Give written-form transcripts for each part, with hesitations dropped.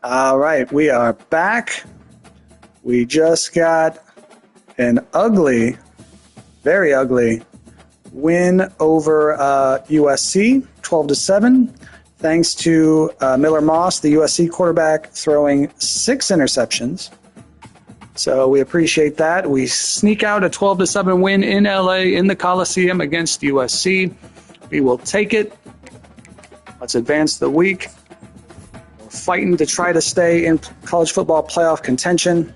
All right, we are back. We just got an ugly, very ugly win over USC, 12-7, thanks to Miller Moss, the USC quarterback, throwing 6 interceptions. So we appreciate that. We sneak out a 12-7 win in LA in the Coliseum against USC. We will take it. Let's advance the week. We're fighting to try to stay in college football playoff contention.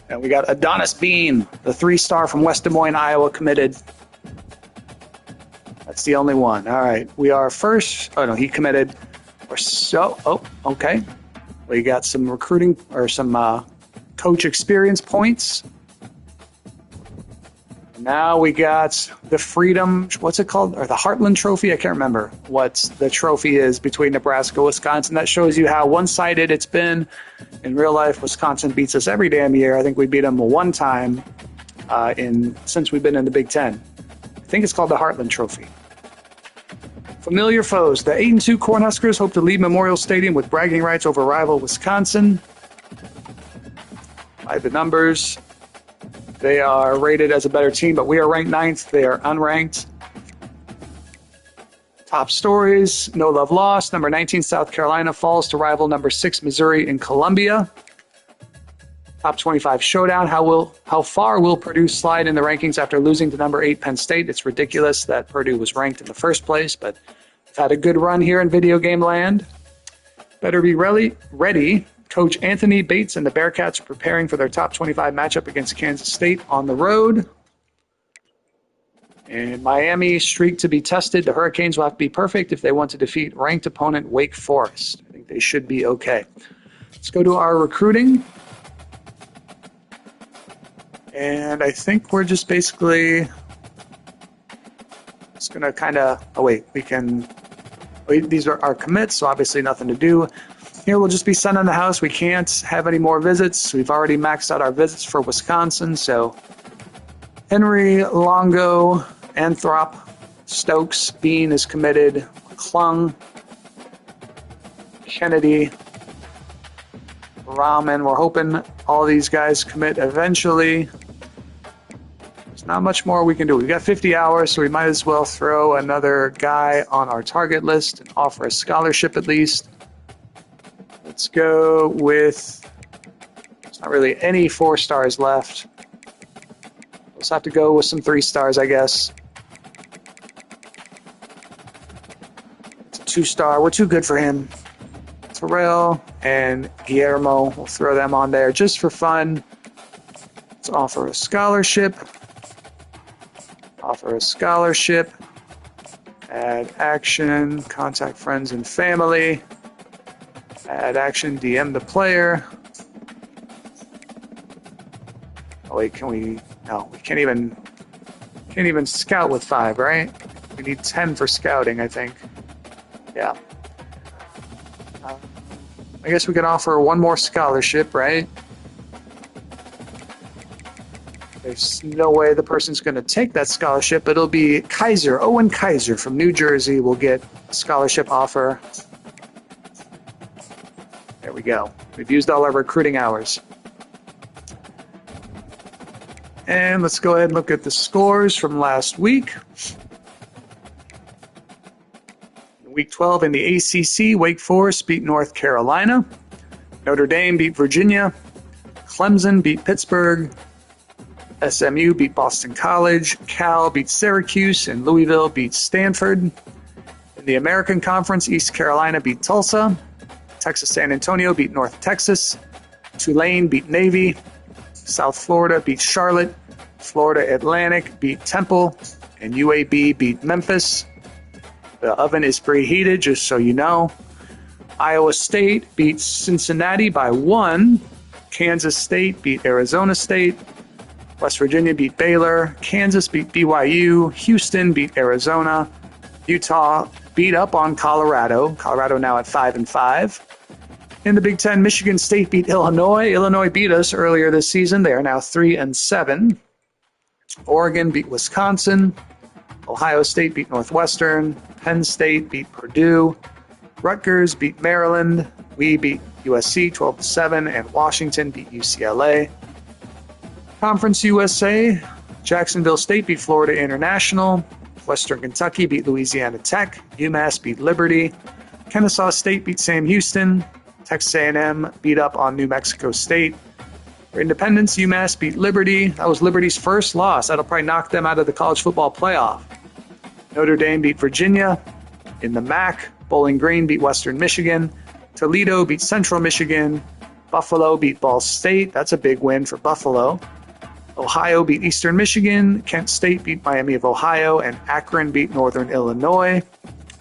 And we got Adonis Bean, the 3-star from West Des Moines, Iowa, committed. That's the only one. All right. We are first. Oh, no, he committed. Okay. We got some recruiting or some coach experience points. Now we got the Freedom, what's it called? Or the Heartland Trophy? I can't remember what the trophy is between Nebraska and Wisconsin. That shows you how one-sided it's been. In real life, Wisconsin beats us every damn year. I think we beat them one time since we've been in the Big Ten. I think it's called the Heartland Trophy. Familiar foes. The 8-2 Cornhuskers hope to lead Memorial Stadium with bragging rights over rival Wisconsin. By the numbers, they are rated as a better team, but we are ranked 9th. They are unranked. Top stories, no love lost. Number 19, South Carolina falls to rival number 6, Missouri in Columbia. Top 25 showdown. How far will Purdue slide in the rankings after losing to number 8, Penn State? It's ridiculous that Purdue was ranked in the first place, but they've had a good run here in video game land. Better be ready. Coach Anthony Bates and the Bearcats are preparing for their top 25 matchup against Kansas State on the road. And Miami streak to be tested. The Hurricanes will have to be perfect if they want to defeat ranked opponent Wake Forest. I think they should be okay. Let's go to our recruiting. And I think we're just basically just going to kind of, these are our commits, so obviously nothing to do. Here we'll just be sent on the house. We can't have any more visits. We've already maxed out our visits for Wisconsin. So Henry, Longo, Anthrop, Stokes, Bean is committed, Klung, Kennedy, Rahman. We're hoping all these guys commit eventually. There's not much more we can do. We've got 50 hours, so we might as well throw another guy on our target list and offer a scholarship at least. Let's go with, there's not really any 4 stars left. We'll just have to go with some 3 stars, I guess. It's a 2-star. We're too good for him. Terrell and Guillermo, we'll throw them on there just for fun. Let's offer a scholarship. Add action, contact friends and family. Add action, DM the player. Oh wait, no, we can't even scout with 5, right? We need 10 for scouting, I think. Yeah. I guess we can offer one more scholarship, right? There's no way the person's going to take that scholarship, but it'll be Kaiser, Owen Kaiser from New Jersey will get a scholarship offer. There we go. We've used all our recruiting hours. And let's go ahead and look at the scores from last week. Week 12 in the ACC, Wake Forest beat North Carolina. Notre Dame beat Virginia. Clemson beat Pittsburgh. SMU beat Boston College. Cal beat Syracuse. And Louisville beat Stanford. In the American Conference, East Carolina beat Tulsa. Texas San Antonio beat North Texas. Tulane beat Navy. South Florida beat Charlotte. Florida Atlantic beat Temple. And UAB beat Memphis. The oven is preheated, just so you know. Iowa State beat Cincinnati by 1. Kansas State beat Arizona State. West Virginia beat Baylor. Kansas beat BYU. Houston beat Arizona. Utah beat up on Colorado. Colorado now at 5-5. In the Big Ten, Michigan State beat Illinois. Illinois beat us earlier this season. They are now 3-7. Oregon beat Wisconsin. Ohio State beat Northwestern. Penn State beat Purdue. Rutgers beat Maryland. We beat USC 12-7, and Washington beat UCLA. Conference USA, Jacksonville State beat Florida International. Western Kentucky beat Louisiana Tech. UMass beat Liberty. Kennesaw State beat Sam Houston. Texas A&M beat up on New Mexico State. For Independence, UMass beat Liberty. That was Liberty's first loss. That'll probably knock them out of the college football playoff. Notre Dame beat Virginia. In the MAC, Bowling Green beat Western Michigan. Toledo beat Central Michigan. Buffalo beat Ball State. That's a big win for Buffalo. Ohio beat Eastern Michigan. Kent State beat Miami of Ohio. And Akron beat Northern Illinois.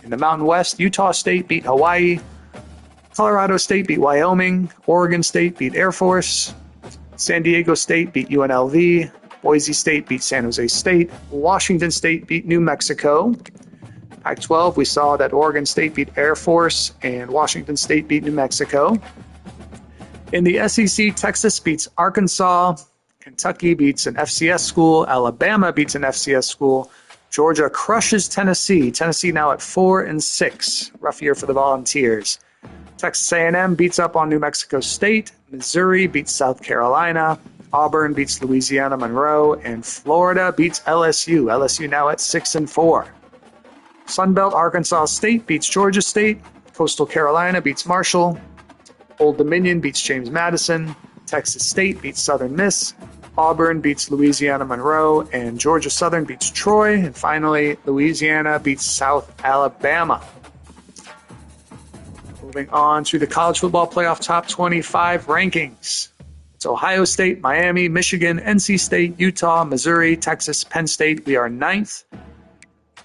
In the Mountain West, Utah State beat Hawaii. Colorado State beat Wyoming. Oregon State beat Air Force. San Diego State beat UNLV. Boise State beat San Jose State. Washington State beat New Mexico. Pac-12, we saw that Oregon State beat Air Force and Washington State beat New Mexico. In the SEC, Texas beats Arkansas. Kentucky beats an FCS school. Alabama beats an FCS school. Georgia crushes Tennessee. Tennessee now at 4-6. Rough year for the Volunteers. Texas A&M beats up on New Mexico State. Missouri beats South Carolina. Auburn beats Louisiana Monroe. And Florida beats LSU. LSU now at 6-4. Sunbelt Arkansas State beats Georgia State. Coastal Carolina beats Marshall. Old Dominion beats James Madison. Texas State beats Southern Miss. Auburn beats Louisiana Monroe. And Georgia Southern beats Troy. And finally, Louisiana beats South Alabama. Moving on to the College Football Playoff Top 25 rankings. It's Ohio State, Miami, Michigan, NC State, Utah, Missouri, Texas, Penn State. We are 9th.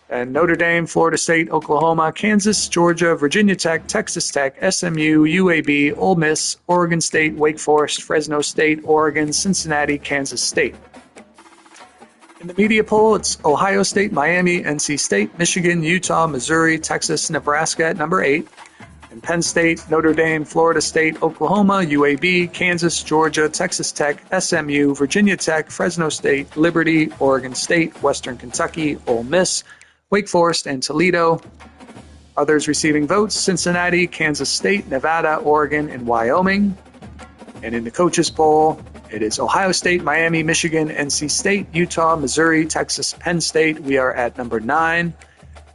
And Notre Dame, Florida State, Oklahoma, Kansas, Georgia, Virginia Tech, Texas Tech, SMU, UAB, Ole Miss, Oregon State, Wake Forest, Fresno State, Oregon, Cincinnati, Kansas State. In the media poll, it's Ohio State, Miami, NC State, Michigan, Utah, Missouri, Texas, Nebraska at number 8. And Penn State, Notre Dame, Florida State, Oklahoma, UAB, Kansas, Georgia, Texas Tech, SMU, Virginia Tech, Fresno State, Liberty, Oregon State, Western Kentucky, Ole Miss, Wake Forest, and Toledo. Others receiving votes, Cincinnati, Kansas State, Nevada, Oregon, and Wyoming. And in the coaches poll, it is Ohio State, Miami, Michigan, NC State, Utah, Missouri, Texas, Penn State. We are at number 9.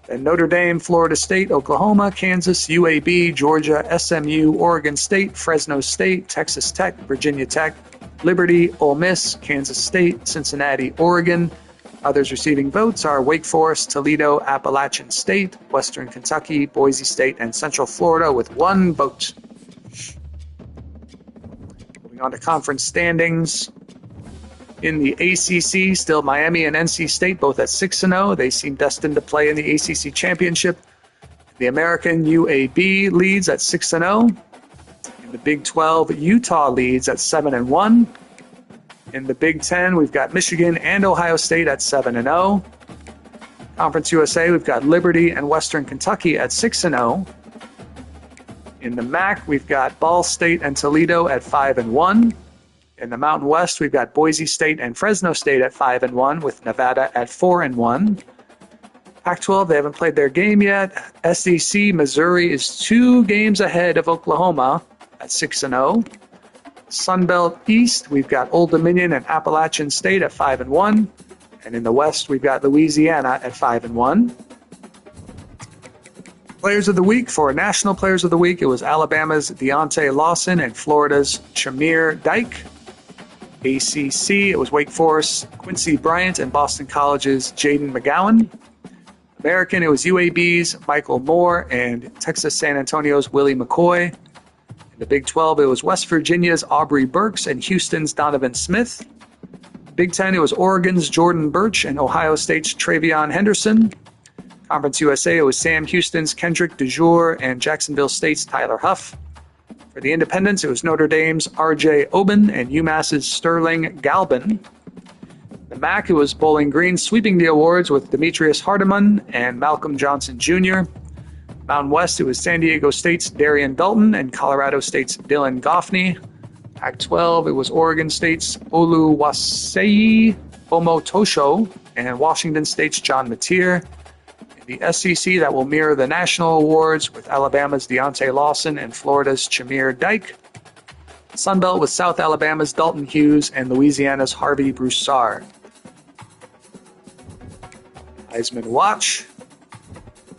And Notre Dame, Florida State, Oklahoma, Kansas, UAB, Georgia, SMU, Oregon State, Fresno State, Texas Tech, Virginia Tech, Liberty, Ole Miss, Kansas State, Cincinnati, Oregon. Others receiving votes are Wake Forest, Toledo, Appalachian State, Western Kentucky, Boise State, and Central Florida with 1 vote. Moving on to conference standings. In the ACC, still Miami and NC State both at 6-0. They seem destined to play in the ACC Championship. The American UAB leads at 6-0. In the Big 12, Utah leads at 7-1. In the Big 10, we've got Michigan and Ohio State at 7-0. Conference USA, we've got Liberty and Western Kentucky at 6-0. In the MAC, we've got Ball State and Toledo at 5-1. In the Mountain West, we've got Boise State and Fresno State at 5-1, with Nevada at 4-1. Pac-12, they haven't played their game yet. SEC, Missouri is 2 games ahead of Oklahoma at 6-0. Sunbelt East, we've got Old Dominion and Appalachian State at 5-1. And in the West, we've got Louisiana at 5-1. Players of the Week, for National Players of the Week, it was Alabama's Deontay Lawson and Florida's Shamir Dyke. ACC, it was Wake Forest, Quincy Bryant, and Boston College's Jaden McGowan. American, it was UAB's Michael Moore and Texas San Antonio's Willie McCoy. In the Big 12, it was West Virginia's Aubrey Burks and Houston's Donovan Smith. Big 10, it was Oregon's Jordan Birch and Ohio State's Travion Henderson. Conference USA, it was Sam Houston's Kendrick DeJour and Jacksonville State's Tyler Huff. For the Independents, it was Notre Dame's R.J. Oben and UMass's Sterling Galbin. The MAC, it was Bowling Green sweeping the awards with Demetrius Hardiman and Malcolm Johnson Jr. Mountain West, it was San Diego State's Darian Dalton and Colorado State's Dylan Goffney. Pac-12, it was Oregon State's Oluwaseyi Omotosho and Washington State's John Mateer. The SEC, that will mirror the national awards with Alabama's Deontay Lawson and Florida's Chimere Dike. Sunbelt with South Alabama's Dalton Hughes and Louisiana's Harvey Broussard. Heisman Watch.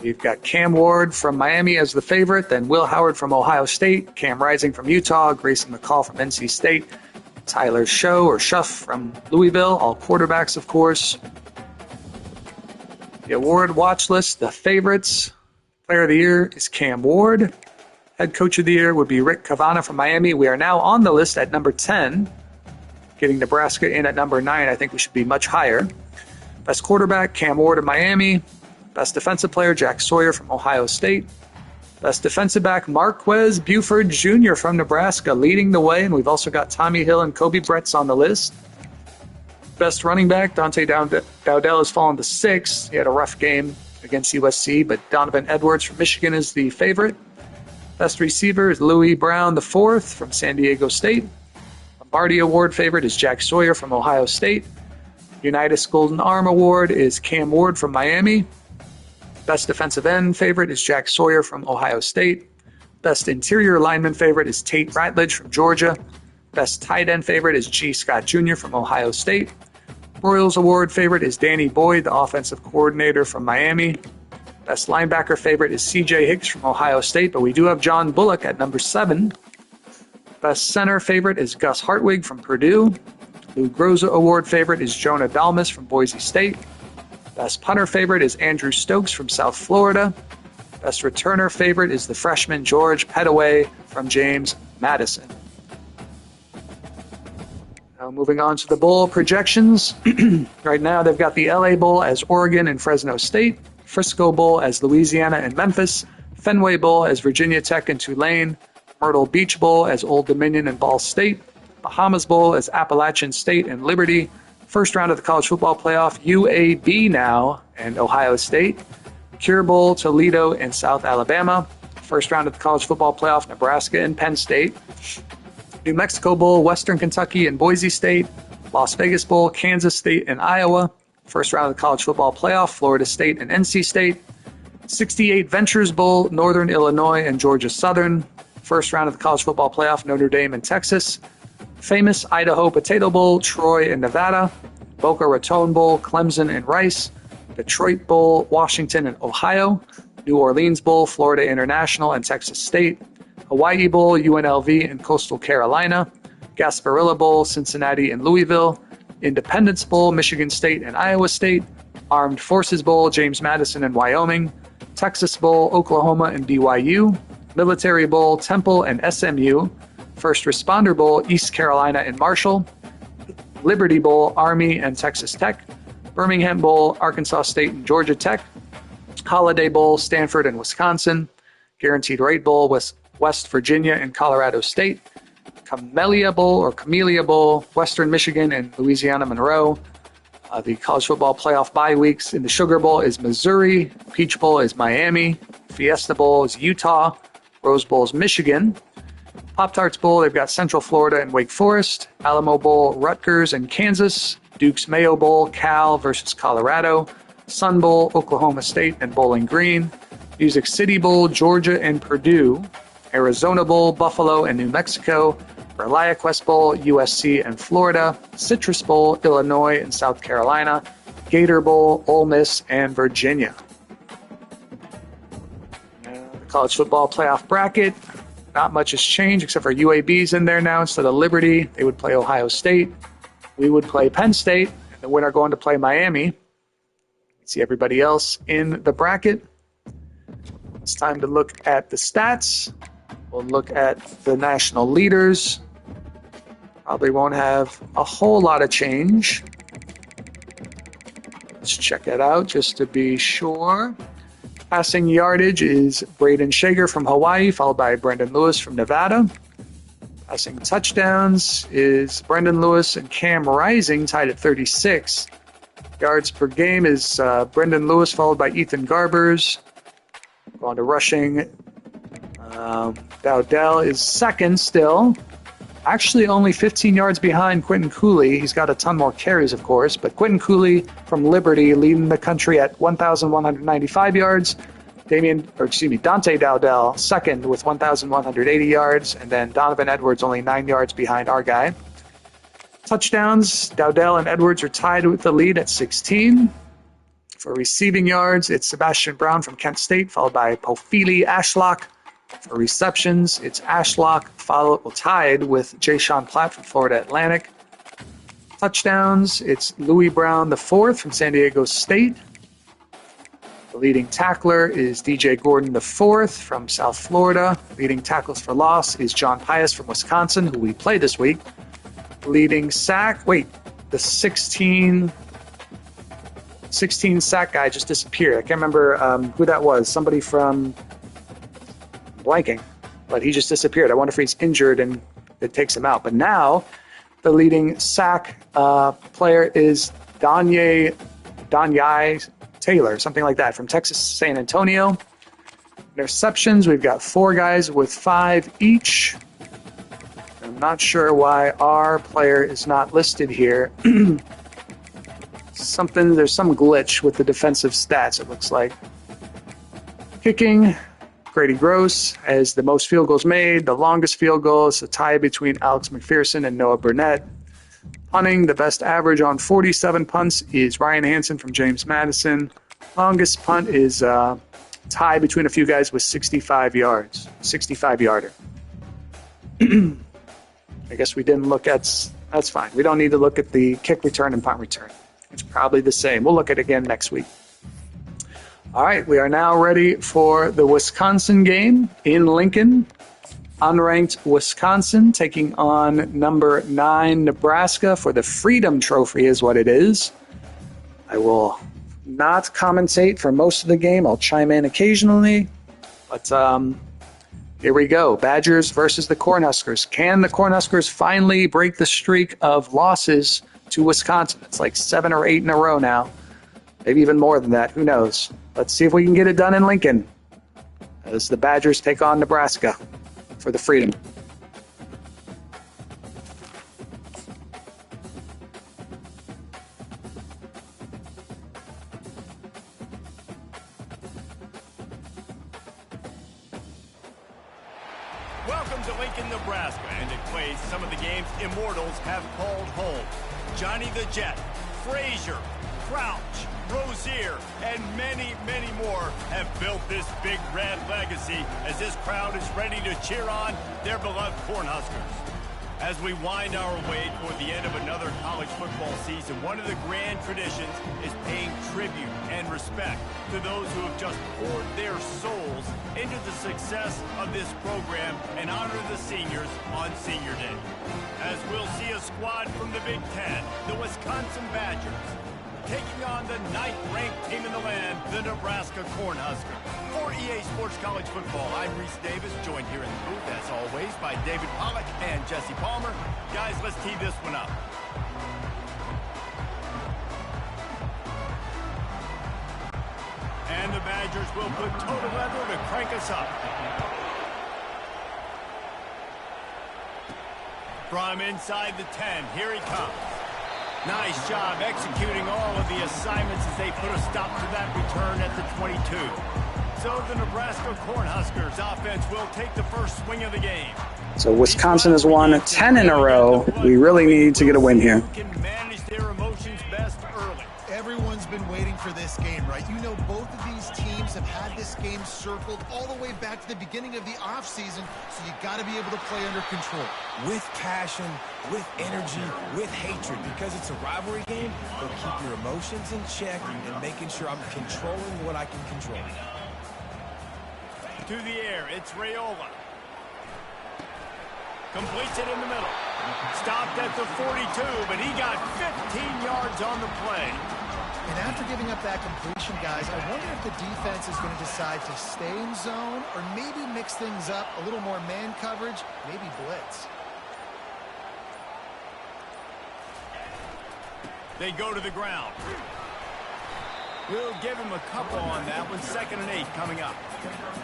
We've got Cam Ward from Miami as the favorite, then Will Howard from Ohio State, Cam Rising from Utah, Grayson McCall from NC State, Tyler Schuff from Louisville, all quarterbacks, of course. The award watch list, the favorites. Player of the year is Cam Ward. Head coach of the year would be Rick Cavana from Miami. We are now on the list at number 10, getting Nebraska in at number 9. I think we should be much higher. Best quarterback, Cam Ward of Miami. Best defensive player, Jack Sawyer from Ohio State. Best defensive back, Marquez Buford Jr. from Nebraska, leading the way. And we've also got Tommy Hill and Kobe Bretz on the list. Best running back, Dante Dowdell, has fallen to 6th. He had a rough game against USC, but Donovan Edwards from Michigan is the favorite. Best receiver is Louis Brown, the 4th from San Diego State. Lombardi Award favorite is Jack Sawyer from Ohio State. Unitas Golden Arm Award is Cam Ward from Miami. Best defensive end favorite is Jack Sawyer from Ohio State. Best interior lineman favorite is Tate Ratledge from Georgia. Best tight end favorite is G. Scott Jr. from Ohio State. Royals Award favorite is Danny Boyd, the offensive coordinator from Miami. Best linebacker favorite is C.J. Hicks from Ohio State, but we do have John Bullock at number 7. Best center favorite is Gus Hartwig from Purdue. Lou Groza Award favorite is Jonah Dalmas from Boise State. Best punter favorite is Andrew Stokes from South Florida. Best returner favorite is the freshman George Pettaway from James Madison. Now moving on to the bowl projections. Right now they've got the LA Bowl as Oregon and Fresno State, Frisco Bowl as Louisiana and Memphis, Fenway Bowl as Virginia Tech and Tulane, Myrtle Beach Bowl as Old Dominion and Ball State, Bahamas Bowl as Appalachian State and Liberty, first round of the college football playoff, UAB now and Ohio State, Cure Bowl, Toledo and South Alabama, first round of the college football playoff, Nebraska and Penn State, New Mexico Bowl, Western Kentucky and Boise State, Las Vegas Bowl, Kansas State and Iowa, first round of the college football playoff, Florida State and NC State, 68 Ventures Bowl, Northern Illinois and Georgia Southern, first round of the college football playoff, Notre Dame and Texas, famous Idaho Potato Bowl, Troy and Nevada, Boca Raton Bowl, Clemson and Rice, Detroit Bowl, Washington and Ohio, New Orleans Bowl, Florida International and Texas State, Hawaii Bowl, UNLV and Coastal Carolina, Gasparilla Bowl, Cincinnati and Louisville, Independence Bowl, Michigan State and Iowa State, Armed Forces Bowl, James Madison and Wyoming, Texas Bowl, Oklahoma and BYU, Military Bowl, Temple and SMU, First Responder Bowl, East Carolina and Marshall, Liberty Bowl, Army and Texas Tech, Birmingham Bowl, Arkansas State and Georgia Tech, Holiday Bowl, Stanford and Wisconsin, Guaranteed Rate Bowl, West Virginia and Colorado State, Camellia Bowl, Western Michigan and Louisiana Monroe. The college football playoff bye weeks in the Sugar Bowl is Missouri, Peach Bowl is Miami, Fiesta Bowl is Utah, Rose Bowl is Michigan, Pop-Tarts Bowl, they've got Central Florida and Wake Forest, Alamo Bowl, Rutgers and Kansas, Duke's Mayo Bowl, Cal versus Colorado, Sun Bowl, Oklahoma State and Bowling Green, Music City Bowl, Georgia and Purdue, Arizona Bowl, Buffalo and New Mexico, ReliaQuest Bowl, USC and Florida, Citrus Bowl, Illinois and South Carolina, Gator Bowl, Ole Miss and Virginia. The college football playoff bracket, not much has changed except for UAB's in there now instead of Liberty. They would play Ohio State. We would play Penn State, and the winner going to play Miami. See everybody else in the bracket. It's time to look at the stats. We'll look at the national leaders. Probably won't have a whole lot of change. Let's check it out just to be sure. Passing yardage is Braden Shager from Hawaii, followed by Brendan Lewis from Nevada. Passing touchdowns is Brendan Lewis and Cam Rising, tied at 36. Yards per game is Brendan Lewis, followed by Ethan Garbers. Going to rushing. Dowdell is second still. Actually only 15 yards behind Quentin Cooley. He's got a ton more carries, of course, but Quentin Cooley from Liberty leading the country at 1,195 yards. Dante Dowdell second with 1,180 yards, and then Donovan Edwards only 9 yards behind our guy. Touchdowns, Dowdell and Edwards are tied with the lead at 16. For receiving yards, it's Sebastian Brown from Kent State, followed by Pofili Ashlock. For receptions, it's Ashlock tied with Jay-Sean Platt from Florida Atlantic. Touchdowns, it's Louis Brown IV from San Diego State. The leading tackler is DJ Gordon IV from South Florida. Leading tackles for loss is John Pius from Wisconsin, who we played this week. Leading sack, the 16 sack guy just disappeared. I can't remember who that was. Somebody from blanking, but he just disappeared. I wonder if he's injured and it takes him out. But now the leading sack player is Danye Taylor, something like that, from Texas San Antonio. Interceptions, we've got 4 guys with 5 each. I'm not sure why our player is not listed here. There's some glitch with the defensive stats, it looks like. Kicking, Grady Gross has the most field goals made. The longest field goal is a tie between Alex McPherson and Noah Burnett. Punting, the best average on 47 punts is Ryan Hansen from James Madison. Longest punt is tie between a few guys with 65 yards, 65-yarder. I guess we didn't look at, that's fine. We don't need to look at the kick return and punt return. It's probably the same. We'll look at it again next week. All right, we are now ready for the Wisconsin game in Lincoln. Unranked Wisconsin taking on number 9 Nebraska for the Freedom Trophy is what it is. I will not commentate for most of the game. I'll chime in occasionally. But here we go. Badgers versus the Cornhuskers. Can the Cornhuskers finally break the streak of losses to Wisconsin? It's like 7 or 8 in a row now. Maybe even more than that. Who knows? Let's see if we can get it done in Lincoln as the Badgers take on Nebraska for the Freedom. Welcome to Lincoln, Nebraska, and it plays some of the games immortals have called home. Johnny the Jet, Frazier, Crouch, Rozier, and many, many more have built this big red legacy as this crowd is ready to cheer on their beloved Cornhuskers. As we wind our way toward the end of another college football season, one of the grand traditions is paying tribute and respect to those who have just poured their souls into the success of this program and honor the seniors on Senior Day. As we'll see a squad from the Big Ten, the Wisconsin Badgers, taking on the 9th-ranked team in the land, the Nebraska Cornhuskers. For EA Sports College Football, I'm Reese Davis, joined here in the booth, as always, by David Pollack and Jesse Palmer. Guys, let's tee this one up. And the Badgers will put total leather to crank us up. From inside the 10, here he comes. Nice job executing all of the assignments as they put a stop to that return at the 22. So the Nebraska Cornhuskers offense will take the first swing of the game. So Wisconsin has won 10 in a row. We really need to get a win here. Can manage their emotions best early. Everyone's been waiting for this game, right? You know, both of these teams have had this game circled all the way back to the beginning of the offseason, so you got to be able to play under control. With passion, with energy, with hatred, because it's a rivalry game, but keep your emotions in check and making sure I'm controlling what I can control. To the air, it's Raiola. Completes it in the middle. Stopped at the 42, but he got 15 yards on the play. And after giving up that completion, guys, I wonder if the defense is going to decide to stay in zone or maybe mix things up, a little more man coverage, maybe blitz. They go to the ground. We'll give him a couple on that one. 2nd and 8 coming up.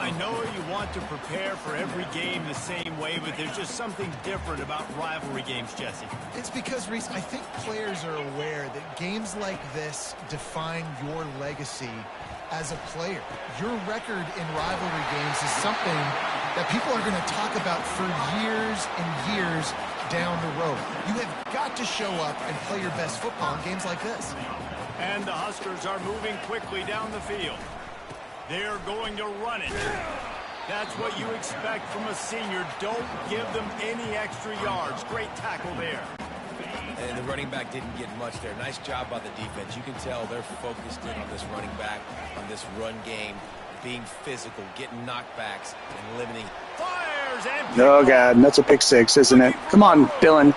I know you want to prepare for every game the same way, but there's just something different about rivalry games, Jesse. It's because, Reese, I think players are aware that games like this define your legacy as a player. Your record in rivalry games is something that people are going to talk about for years and years down the road. You have got to show up and play your best football in games like this. And the Huskers are moving quickly down the field. They're going to run it. That's what you expect from a senior. Don't give them any extra yards. Great tackle there. And the running back didn't get much there. Nice job by the defense. You can tell they're focused in on this running back, on this run game, being physical, getting knockbacks, and limiting. Fires and Oh, God, that's a pick six, isn't it? Come on, Dylan.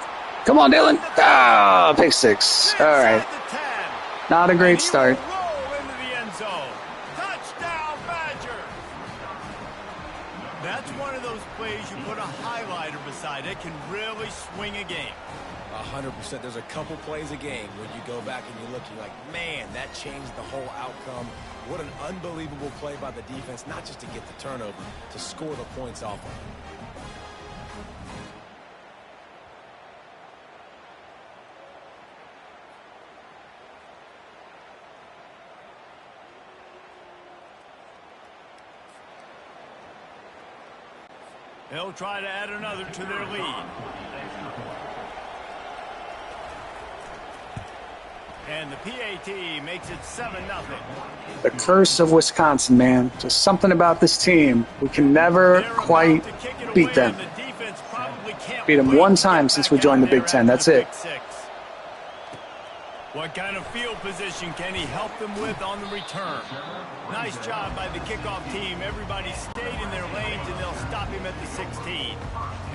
Come on, Dylan. Ah, pick six. All right. Not a great start. Roll into the end zone. Touchdown, Badgers. That's one of those plays you put a highlighter beside. It can really swing a game. 100%. There's a couple plays a game when you go back and you look, you're like, man, that changed the whole outcome. What an unbelievable play by the defense, not just to get the turnover, to score the points off of it. They'll try to add another to their lead. And the PAT makes it 7-0. The curse of Wisconsin, man. Just something about this team. We can never quite beat them. Beat them one time since we joined the Big Ten. That's it. What kind of field position can he help them with on the return? Nice job by the kickoff team. Everybody stayed in their lanes, and they'll stop him at the 16.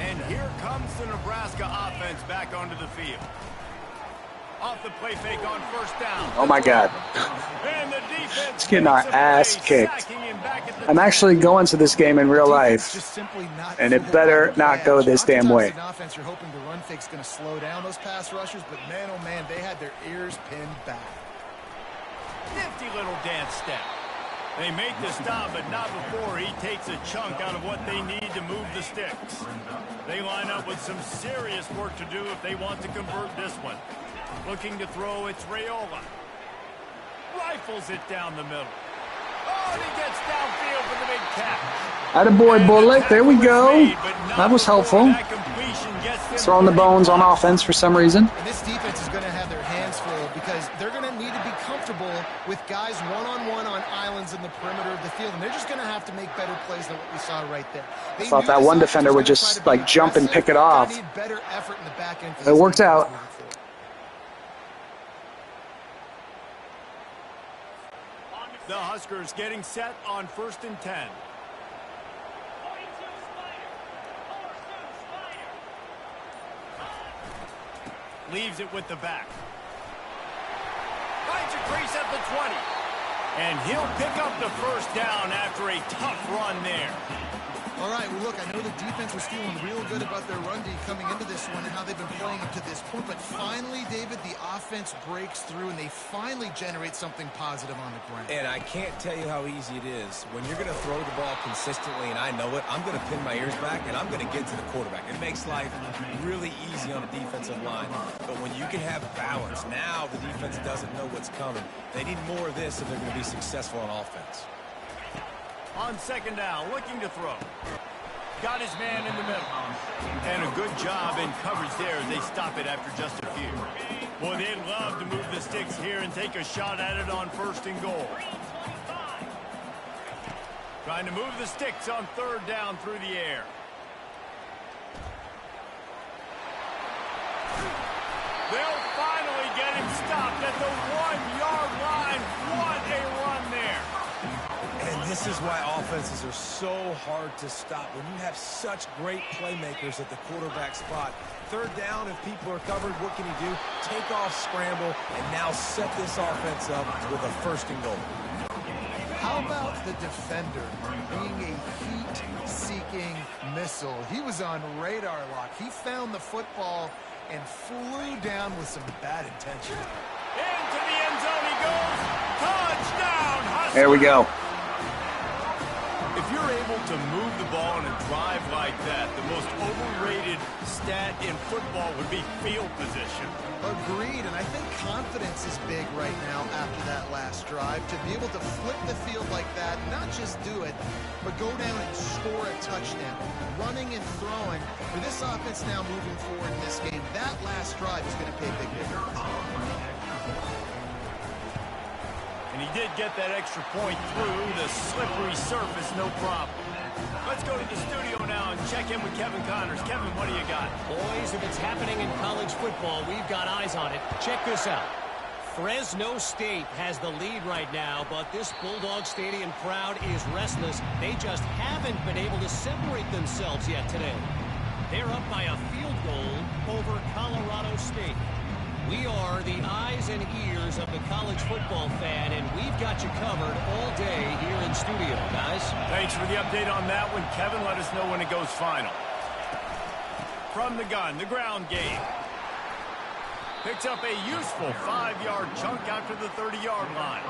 And here comes the Nebraska offense back onto the field. Off the play fake on first down. Oh, my God. And the defense It's getting our ass kicked. I'm actually going to this game in real life, and it better not go this damn way. Offense, you're hoping the run fake's going to slow down those pass rushers, but man, oh man, they had their ears pinned back. Nifty little dance step. They make the stop, but not before he takes a chunk out of what they need to move the sticks. They line up with some serious work to do if they want to convert this one. Looking to throw, it's Raiola. Rifles it down the middle. Oh, and he gets downfield for the big catch. Attaboy, Bullock. There we go. That was helpful. Throwing the bones on offense for some reason. And this defense is going to have their hands full because they're going to need to be comfortable with guys one-on-one on islands in the perimeter of the field, and they're just going to have to make better plays than what we saw right there. I thought that one defender would just like jump and pick it off. It worked out. The Huskers getting set on 1st and 10. Leaves it with the back. Finds a crease at the 20. And he'll pick up the first down after a tough run there. All right, well, look, I know the defense was feeling real good about their run D coming into this one and how they've been playing it to this point. But finally, David, the offense breaks through, and they finally generate something positive on the ground. And I can't tell you how easy it is. When you're going to throw the ball consistently, and I know it, I'm going to pin my ears back, and I'm going to get to the quarterback. It makes life really easy on a defensive line. But when you can have balance, now the defense doesn't know what's coming. They need more of this if they're going to be successful on offense. On 2nd down, looking to throw. Got his man in the middle. And a good job in coverage there as they stop it after just a few. Boy, they'd love to move the sticks here and take a shot at it on 1st and goal. Trying to move the sticks on 3rd down through the air. They'll finally get him stopped at the 1-yard line. What a run there. And this is why offenses are so hard to stop. When you have such great playmakers at the quarterback spot, 3rd down, if people are covered, what can he do? Take off, scramble, and now set this offense up with a 1st and goal. How about the defender being a heat-seeking missile? He was on radar lock. He found the football and flew down with some bad intention. Into the end zone he goes. Touchdown, Huskers. There we go. If you're able able to move the ball on a drive like that, the most overrated stat in football would be field position. Agreed, and I think confidence is big right now after that last drive. To be able to flip the field like that, not just do it, but go down and score a touchdown. Running and throwing, for this offense now moving forward in this game, that last drive is going to pay a big difference. And he did get that extra point through the slippery surface, no problem. Let's go to the studio now and check in with Kevin Connors. Kevin, what do you got? Boys, if it's happening in college football, we've got eyes on it. Check this out. Fresno State has the lead right now, but this Bulldog Stadium crowd is restless. They just haven't been able to separate themselves yet today. They're up by a field goal over Colorado State. We are the eyes and ears of the college football fan, and we've got you covered all day here in studio, guys. Thanks for the update on that one, Kevin. Let us know when it goes final. From the gun, the ground game. Picks up a useful 5-yard chunk out to the 30-yard line.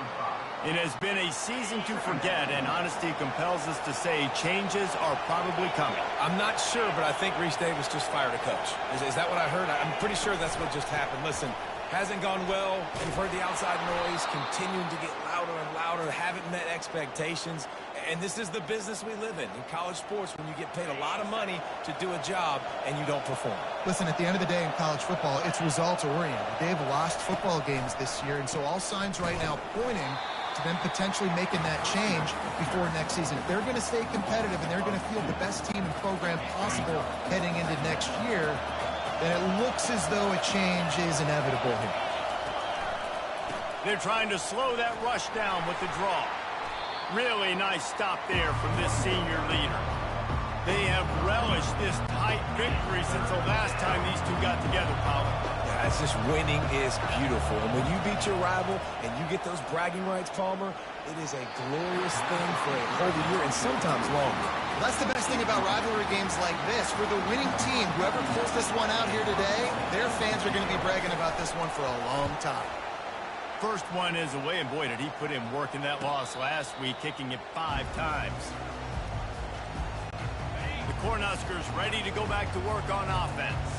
It has been a season to forget, and honesty compels us to say changes are probably coming. I'm not sure, but I think Reese Davis just fired a coach. Is that what I heard? I'm pretty sure that's what just happened. Listen, hasn't gone well. You've heard the outside noise, continuing to get louder and louder, haven't met expectations. And this is the business we live in college sports, when you get paid a lot of money to do a job and you don't perform. Listen, at the end of the day in college football, it's results-oriented. They've lost football games this year, and so all signs right now pointing to them potentially making that change before next season. If they're going to stay competitive and they're going to field the best team and program possible heading into next year, then it looks as though a change is inevitable here. They're trying to slow that rush down with the draw. Really nice stop there from this senior leader. They have relished this tight victory since the last time these two got together, Powell. Yeah, it's just winning is beautiful. And when you beat your rival and you get those bragging rights, Palmer, it is a glorious thing for a whole year and sometimes longer. Well, that's the best thing about rivalry games like this. For the winning team, whoever pulls this one out here today, their fans are going to be bragging about this one for a long time. First one is away, and boy, did he put in work in that loss last week, kicking it 5 times. The Cornhuskers ready to go back to work on offense.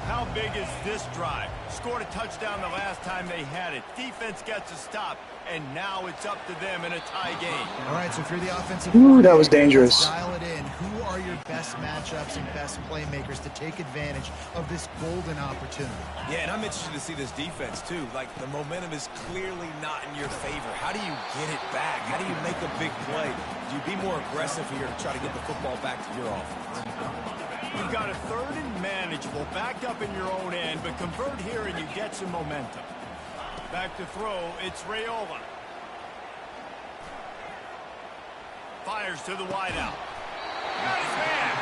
How big is this drive? Scored a touchdown the last time they had it. Defense gets a stop, and now it's up to them in a tie game. All right, so if you're the offensive... Ooh, that was dangerous. Dial it in. Who are your best matchups and best playmakers to take advantage of this golden opportunity? Yeah, and I'm interested to see this defense, too. Like, the momentum is clearly not in your favor. How do you get it back? How do you make a big play? Do you be more aggressive here to try to get the football back to your offense? You've got a 3rd and manageable, backed up in your own end, but convert here and you get some momentum. Back to throw, it's Raiola. Fires to the wideout. Got his man.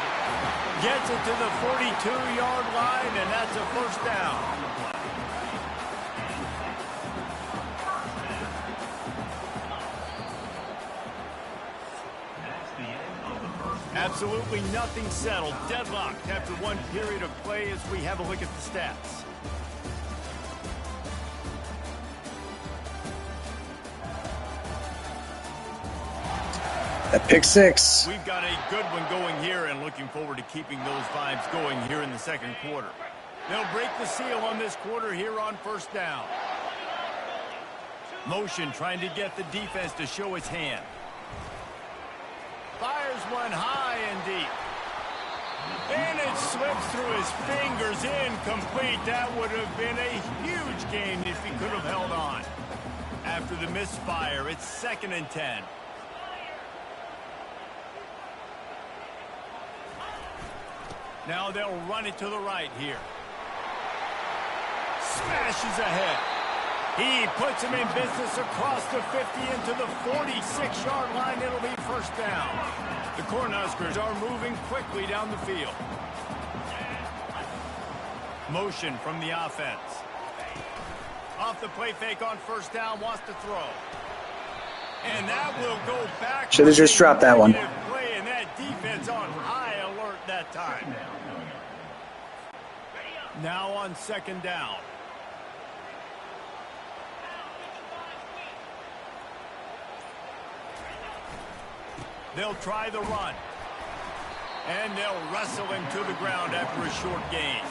Gets it to the 42-yard line, and that's a first down. Absolutely nothing settled. Deadlocked after one period of play as we have a look at the stats. That pick six. We've got a good one going here and looking forward to keeping those vibes going here in the second quarter. They'll break the seal on this quarter here on first down. Motion trying to get the defense to show its hand. Fires one high and deep. And it slips through his fingers, incomplete. That would have been a huge gain if he could have held on. After the misfire, it's 2nd and 10. Now they'll run it to the right here. Smashes ahead. He puts him in business across the 50 into the 46-yard line. It'll be first down. The Cornhuskers are moving quickly down the field. Motion from the offense. Off the play fake on first down, wants to throw. And that will go back. Should have just dropped that one. Play, and that defense on high alert that time. Now on 2nd down. They'll try the run. And they'll wrestle him to the ground after a short gain.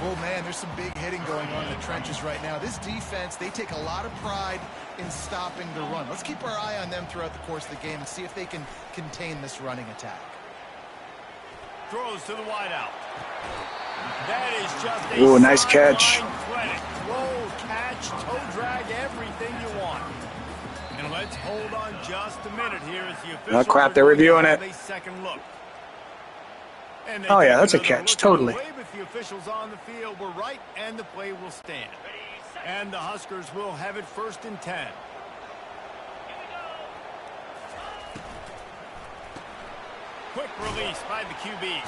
Oh, man, there's some big hitting going on in the trenches right now. This defense, they take a lot of pride in stopping the run. Let's keep our eye on them throughout the course of the game and see if they can contain this running attack. Throws to the wideout. That is just a ooh, nice catch. Roll, catch, toe drag, everything you want. And let's hold on just a minute here as the officials Oh, crap, they're reviewing it. a second look. Oh, yeah, that's a catch, totally. But the officials on the field were right, and the play will stand. And the Huskers will have it 1st and 10. Quick release by the QB.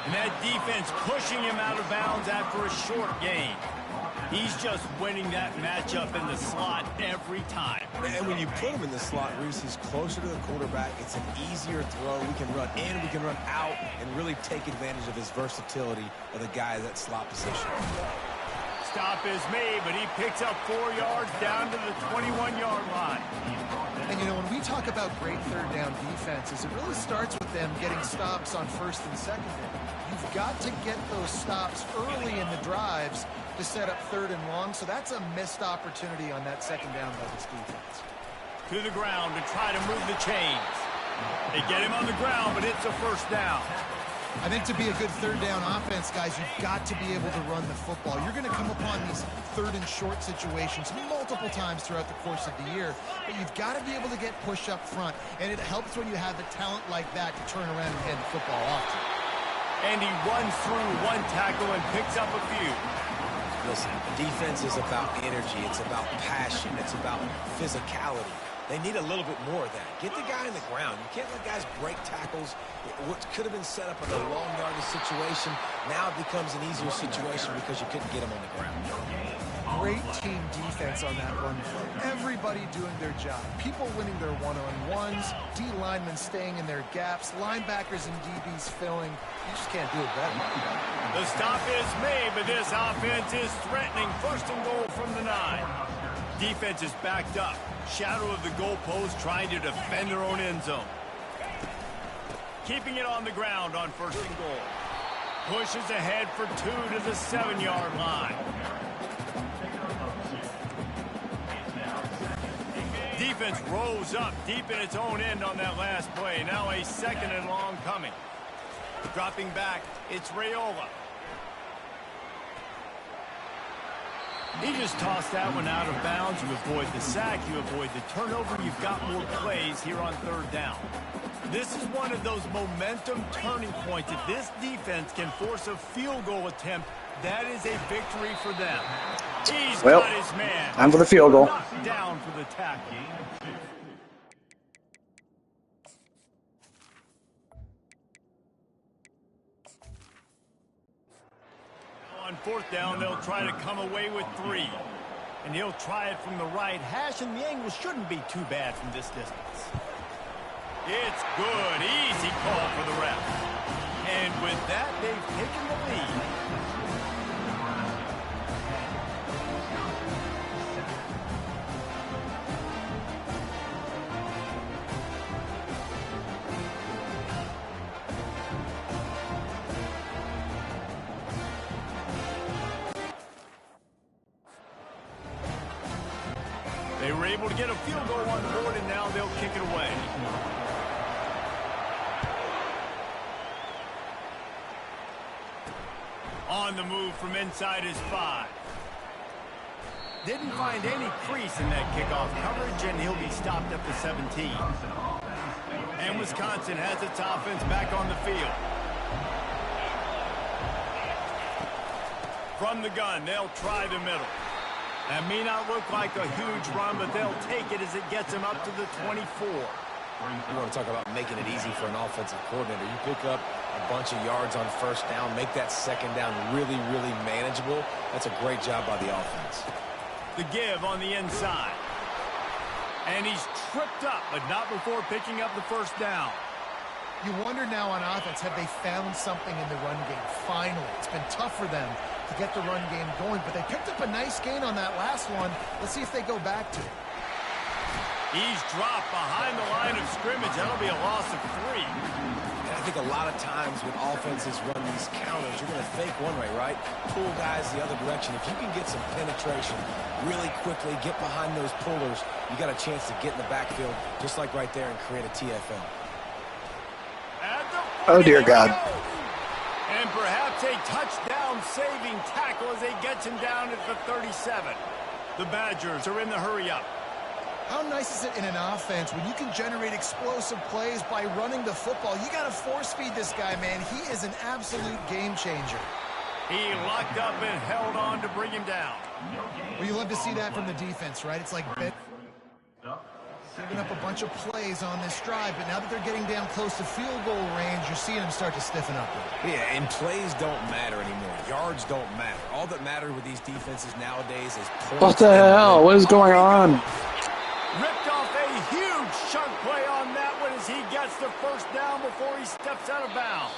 And that defense pushing him out of bounds after a short gain. He's just winning that matchup in the slot every time. And when you put him in the slot, Reese, he's closer to the quarterback. It's an easier throw. We can run in, we can run out, and really take advantage of his versatility of the guy at that slot position. Stop is made, but he picks up 4 yards down to the 21-yard line. And, you know, when we talk about great third down defenses, it really starts with them getting stops on 1st and 2nd down. You've got to get those stops early in the drives to set up 3rd and long, so that's a missed opportunity on that 2nd down by this defense. To the ground to try to move the chains. They get him on the ground, but it's a 1st down. I think to be a good third down offense, guys, you've got to be able to run the football. You're going to come upon these 3rd and short situations multiple times throughout the course of the year, but you've got to be able to get push up front, and it helps when you have the talent like that to turn around and hand the football off to. And he runs through 1 tackle and picks up a few. Listen, defense is about energy. It's about passion. It's about physicality. They need a little bit more of that. Get the guy in the ground. You can't let guys break tackles. What could have been set up in a long yardage situation now it becomes an easier situation because you couldn't get him on the ground. Great team defense on that run play. Everybody doing their job. People winning their one-on-ones, D linemen staying in their gaps, linebackers and DBs filling. You just can't do it better. The stop is made, but this offense is threatening 1st and goal from the 9. Defense is backed up. Shadow of the goalpost trying to defend their own end zone. Keeping it on the ground on 1st and goal. Pushes ahead for 2 to the 7-yard line. Defense rose up deep in its own end on that last play. Now a 2nd and long coming. Dropping back, it's Raiola. He just tossed that one out of bounds. You avoid the sack, you avoid the turnover. You've got more plays here on 3rd down. This is one of those momentum turning points. If this defense can force a field goal attempt, that is a victory for them. He's got his man. Time for the field goal. Knocked down for the tackle. On 4th down, they'll try to come away with 3. And he'll try it from the right hash, and the angle shouldn't be too bad from this distance. It's good. Easy call for the ref. And with that, they've taken the lead. They were able to get a field goal on the board, and now they'll kick it away. On the move from inside his 5. Didn't find any crease in that kickoff coverage, and he'll be stopped at the 17. And Wisconsin has its offense back on the field. From the gun, they'll try the middle. That may not look like a huge run, but they'll take it as it gets them up to the 24. You want to talk about making it easy for an offensive coordinator. You pick up a bunch of yards on 1st down, make that 2nd down really, really manageable. That's a great job by the offense. The give on the inside. And he's tripped up, but not before picking up the 1st down. You wonder now on offense, have they found something in the run game? Finally, it's been tough for them to get the run game going, but they picked up a nice gain on that last one. Let's see if they go back to it. He's dropped behind the line of scrimmage. That'll be a loss of 3. And I think a lot of times when offenses run these counters, you're going to fake one way, right? Pull guys the other direction. If you can get some penetration really quickly, get behind those pullers, you got a chance to get in the backfield, just like right there, and create a TFL. Oh, dear God. And perhaps a touchdown-saving tackle as they get him down at the 37. The Badgers are in the hurry-up. How nice is it in an offense when you can generate explosive plays by running the football? You got to force-feed this guy, man. He is an absolute game changer. He locked up and held on to bring him down. Well, you love to see that from the defense, right? It's like giving up a bunch of plays on this drive, but now that they're getting down close to field goal range, you're seeing them start to stiffen up. Yeah, and plays don't matter anymore. Yards don't matter. All that matters with these defenses nowadays is points. What the hell? What is going on? Ripped off a huge chunk play on that one as he gets the first down before he steps out of bounds.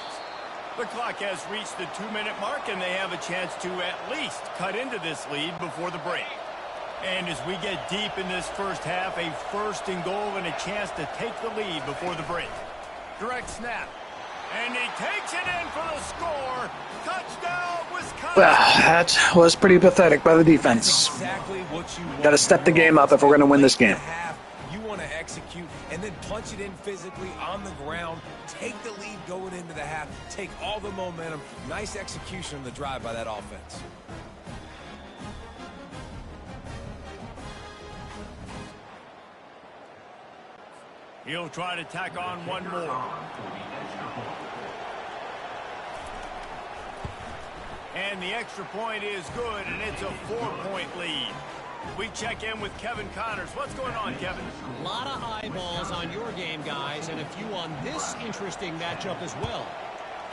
The clock has reached the 2-minute mark, and they have a chance to at least cut into this lead before the break. And as we get deep in this first half, a 1st and goal and a chance to take the lead before the break. Direct snap. And he takes it in for the score. Touchdown, Wisconsin. Well, that was pretty pathetic by the defense. Exactly what you want. Got to step the game up if we're going to win this game. You want to execute and then punch it in physically on the ground. Take the lead going into the half. Take all the momentum. Nice execution on the drive by that offense. He'll try to tack on one more. And the extra point is good, and it's a 4-point lead. We check in with Kevin Connors. What's going on, Kevin? A lot of eyeballs on your game, guys, and a few on this interesting matchup as well.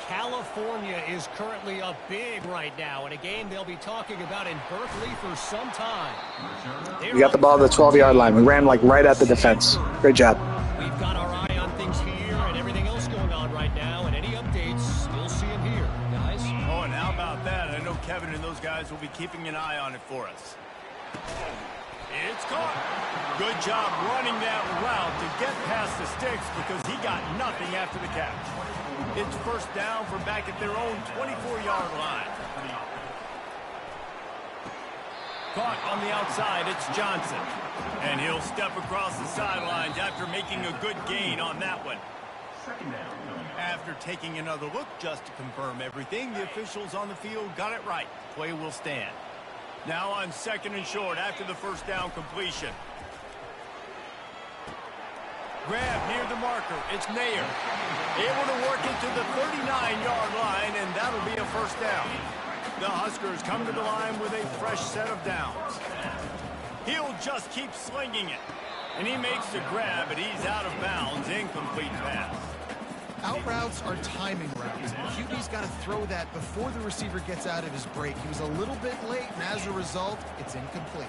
California is currently up big right now in a game they'll be talking about in Berkeley for some time. We got the ball at the 12-yard line. We ran like right at the defense. Great job. We've got our eye on things here and everything else going on right now, and any updates, you'll see them here, guys. Oh, and how about that? I know Kevin and those guys will be keeping an eye on it for us. It's caught. Good job running that route to get past the sticks because he got nothing after the catch. It's first down from back at their own 24-yard line. Caught on the outside, it's Johnson. And he'll step across the sidelines after making a good gain on that one. After taking another look just to confirm everything, the officials on the field got it right. Play will stand. Now on 2nd and short after the first down completion. Grab near the marker. It's Nair. Able to work it to the 39-yard line, and that'll be a first down. The Huskers come to the line with a fresh set of downs. He'll just keep slinging it. And he makes the grab, but he's out of bounds. Incomplete pass. Out routes are timing routes. QB's got to throw that before the receiver gets out of his break. He was a little bit late, and as a result, it's incomplete.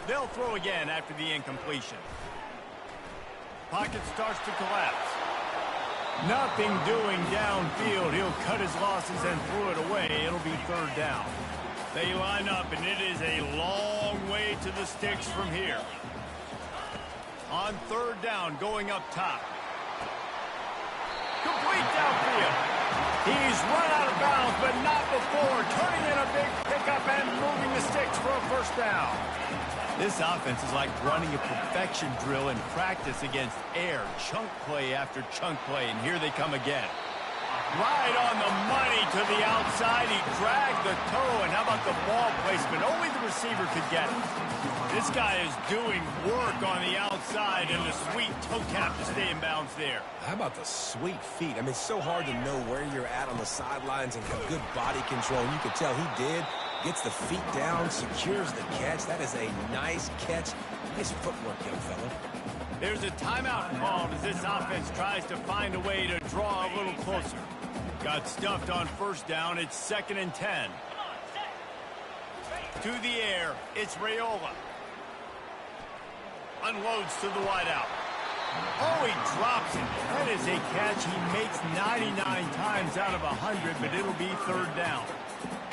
They'll throw again after the incompletion. Pocket starts to collapse. Nothing doing downfield. He'll cut his losses and throw it away. It'll be 3rd down. They line up, and it is a long way to the sticks from here. On 3rd down, going up top. Complete downfield. He's run out of bounds, but not before. Turning in a big pickup and moving the sticks for a first down. This offense is like running a perfection drill in practice against air. Chunk play after chunk play, and here they come again. Right on the money to the outside. He dragged the toe, and how about the ball placement? Only the receiver could get it. This guy is doing work on the outside, and the sweet toe tap to stay in bounds there. How about the sweet feet? I mean, it's so hard to know where you're at on the sidelines and have good body control. You can tell he did. Gets the feet down, secures the catch. That is a nice catch. Nice footwork, young fella. There's a timeout called as this offense tries to find a way to draw a little closer. Got stuffed on first down. It's 2nd and 10. To the air, it's Raiola. Unloads to the wideout. Oh, he drops it. That is a catch he makes 99 times out of 100, but it'll be 3rd down.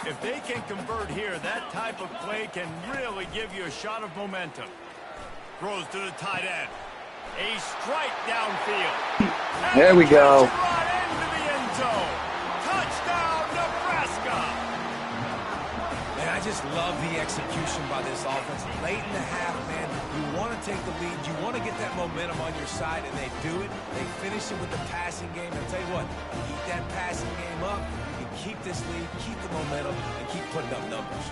If they can convert here, that type of play can really give you a shot of momentum. Throws to the tight end. A strike downfield. There we go. Right into the end zone. Touchdown, Nebraska. Man, I just love the execution by this offense. Late in the half, man, you want to take the lead. You want to get that momentum on your side, and they do it. They finish it with the passing game. I'll tell you what, keep that passing game up. You can keep this lead, keep the momentum, and keep putting up numbers.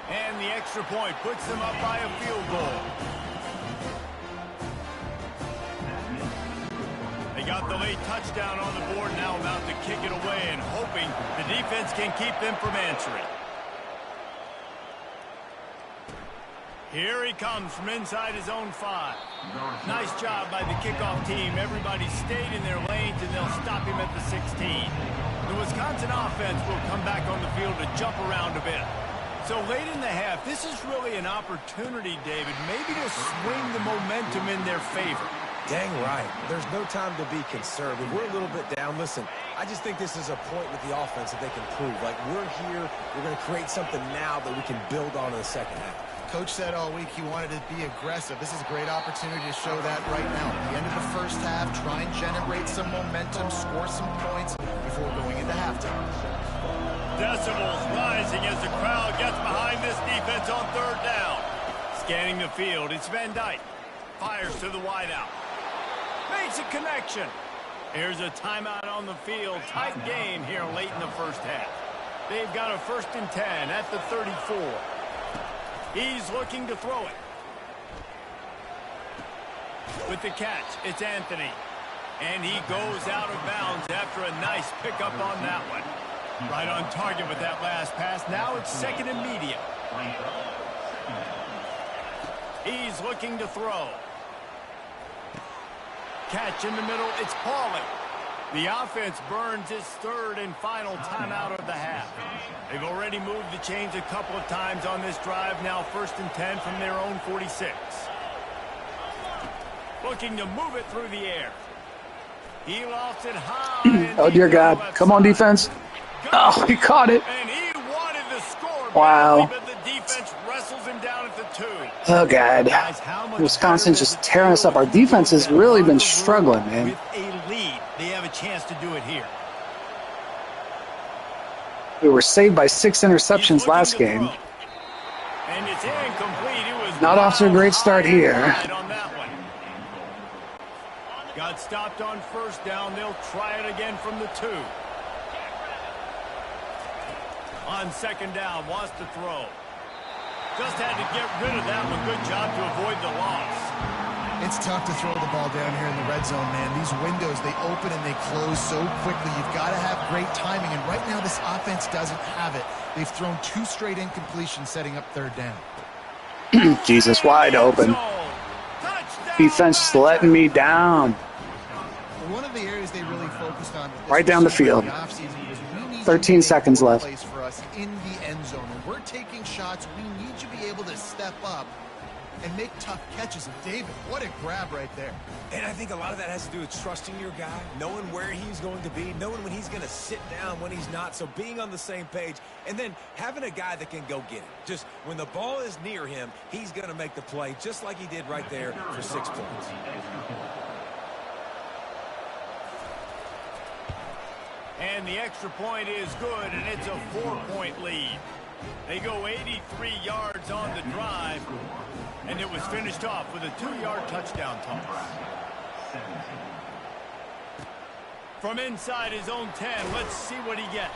And the extra point puts them up by a field goal. They got the late touchdown on the board, now about to kick it away and hoping the defense can keep them from answering. Here he comes from inside his own 5. Nice job by the kickoff team. Everybody stayed in their lanes, and they'll stop him at the 16. The Wisconsin offense will come back on the field to jump around a bit. So late in the half, this is really an opportunity, David, maybe to swing the momentum in their favor. Dang right. There's no time to be concerned. If we're a little bit down, listen, I just think this is a point with the offense that they can prove. Like, we're here, we're going to create something now that we can build on in the second half. Coach said all week he wanted to be aggressive. This is a great opportunity to show that right now. At the end of the first half, try and generate some momentum, score some points before going into halftime. Decibels rising as the crowd gets behind this defense on third down. Scanning the field, it's Van Dyke. Fires to the wideout. Makes a connection. Here's a timeout on the field. Tight game here late in the first half. They've got a 1st and 10 at the 34. He's looking to throw it. With the catch, it's Anthony. And he goes out of bounds after a nice pickup on that one. Right on target with that last pass. Now it's 2nd and medium. He's looking to throw. Catch in the middle, it's Pauly. The offense burns its 3rd and final timeout of the half. They've already moved the chains a couple of times on this drive. Now 1st and 10 from their own 46. Looking to move it through the air. He lost it high. Oh, dear God. Come on, defense. Oh, he caught it. And he wanted the score. Wow. But the defense wrestles him down at the 2. Oh, God. Wisconsin's just tearing us up. Our defense has really been struggling, man. With a lead, they have a chance to do it here. We were saved by 6 interceptions last game. And it's incomplete. It was not off to a great start here. On that one. Got stopped on 1st down. They'll try it again from the 2. On 2nd down, wants to throw. Just had to get rid of that one. Good job to avoid the loss. It's tough to throw the ball down here in the red zone, man. These windows, they open and they close so quickly. You've got to have great timing, and right now this offense doesn't have it. They've thrown 2 straight incompletions setting up 3rd down. Jesus, wide open. Defense just letting me down. One of the areas they really focused on right down the field. 13 seconds left. For us in the end zone. When we're taking shots, we need to be able to step up and make tough catches. And David, what a grab right there. And I think a lot of that has to do with trusting your guy, knowing where he's going to be, knowing when he's going to sit down, when he's not. So being on the same page, and then having a guy that can go get it. Just when the ball is near him, he's going to make the play, just like he did right there for 6 points. And the extra point is good, and it's a 4-point lead. They go 83 yards on the drive, and it was finished off with a 2-yard touchdown toss. From inside his own 10, let's see what he gets.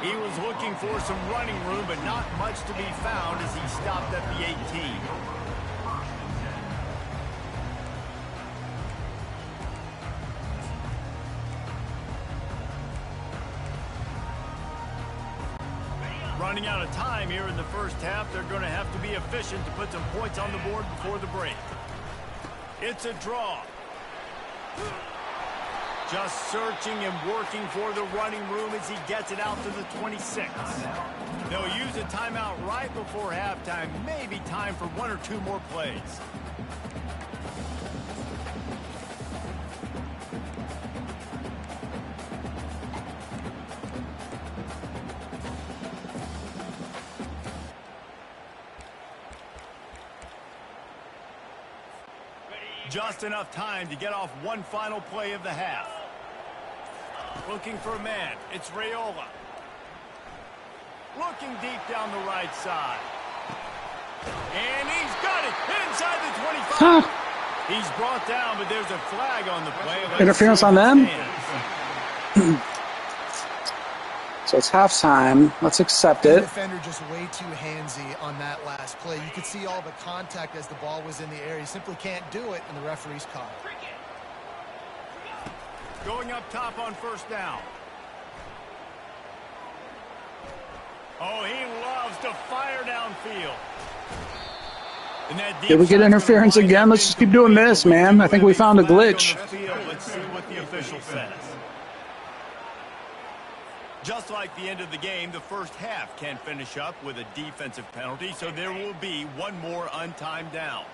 He was looking for some running room, but not much to be found as he stopped at the 18. Running out of time here in the first half. They're going to have to be efficient to put some points on the board before the break. It's a draw. Just searching and working for the running room as he gets it out to the 26. They'll use a timeout right before halftime. Maybe time for 1 or 2 more plays. Just enough time to get off one final play of the half. Looking for a man. It's Raiola. Looking deep down the right side. And he's got it inside the 25. He's brought down, but there's a flag on the play. Interference on them? So it's halftime. Let's accept The it. defender just way too handsy on that last play. You could see all the contact as the ball was in the air. He simply can't do it, and the referee's caught it. Going up top on first down. Oh, he loves to fire downfield. Did we get interference again? Let's just keep doing this, man. I think we found a glitch. Let's see what the official says. Just like the end of the game, the first half can finish up with a defensive penalty, so there will be one more untimed down.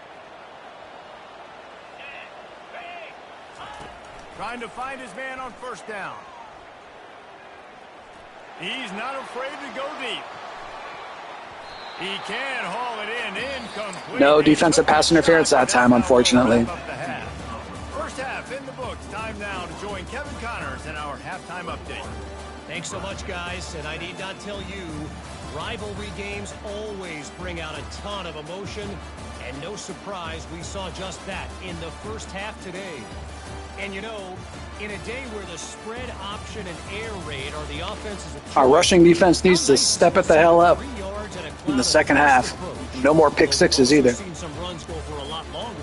Trying to find his man on first down. He's not afraid to go deep. He can haul it in, incomplete. No defensive pass interference that time, unfortunately. First half in the books. Time now to join Kevin Connors in our halftime update. Thanks so much, guys, and I need not tell you, rivalry games always bring out a ton of emotion, and no surprise we saw just that in the first half today. And you know, in a day where the spread option and air raid are the offenses of choice, Our rushing defense needs to step it the hell up in the second half. No more pick sixes either. Seen some runs go for a lot longer.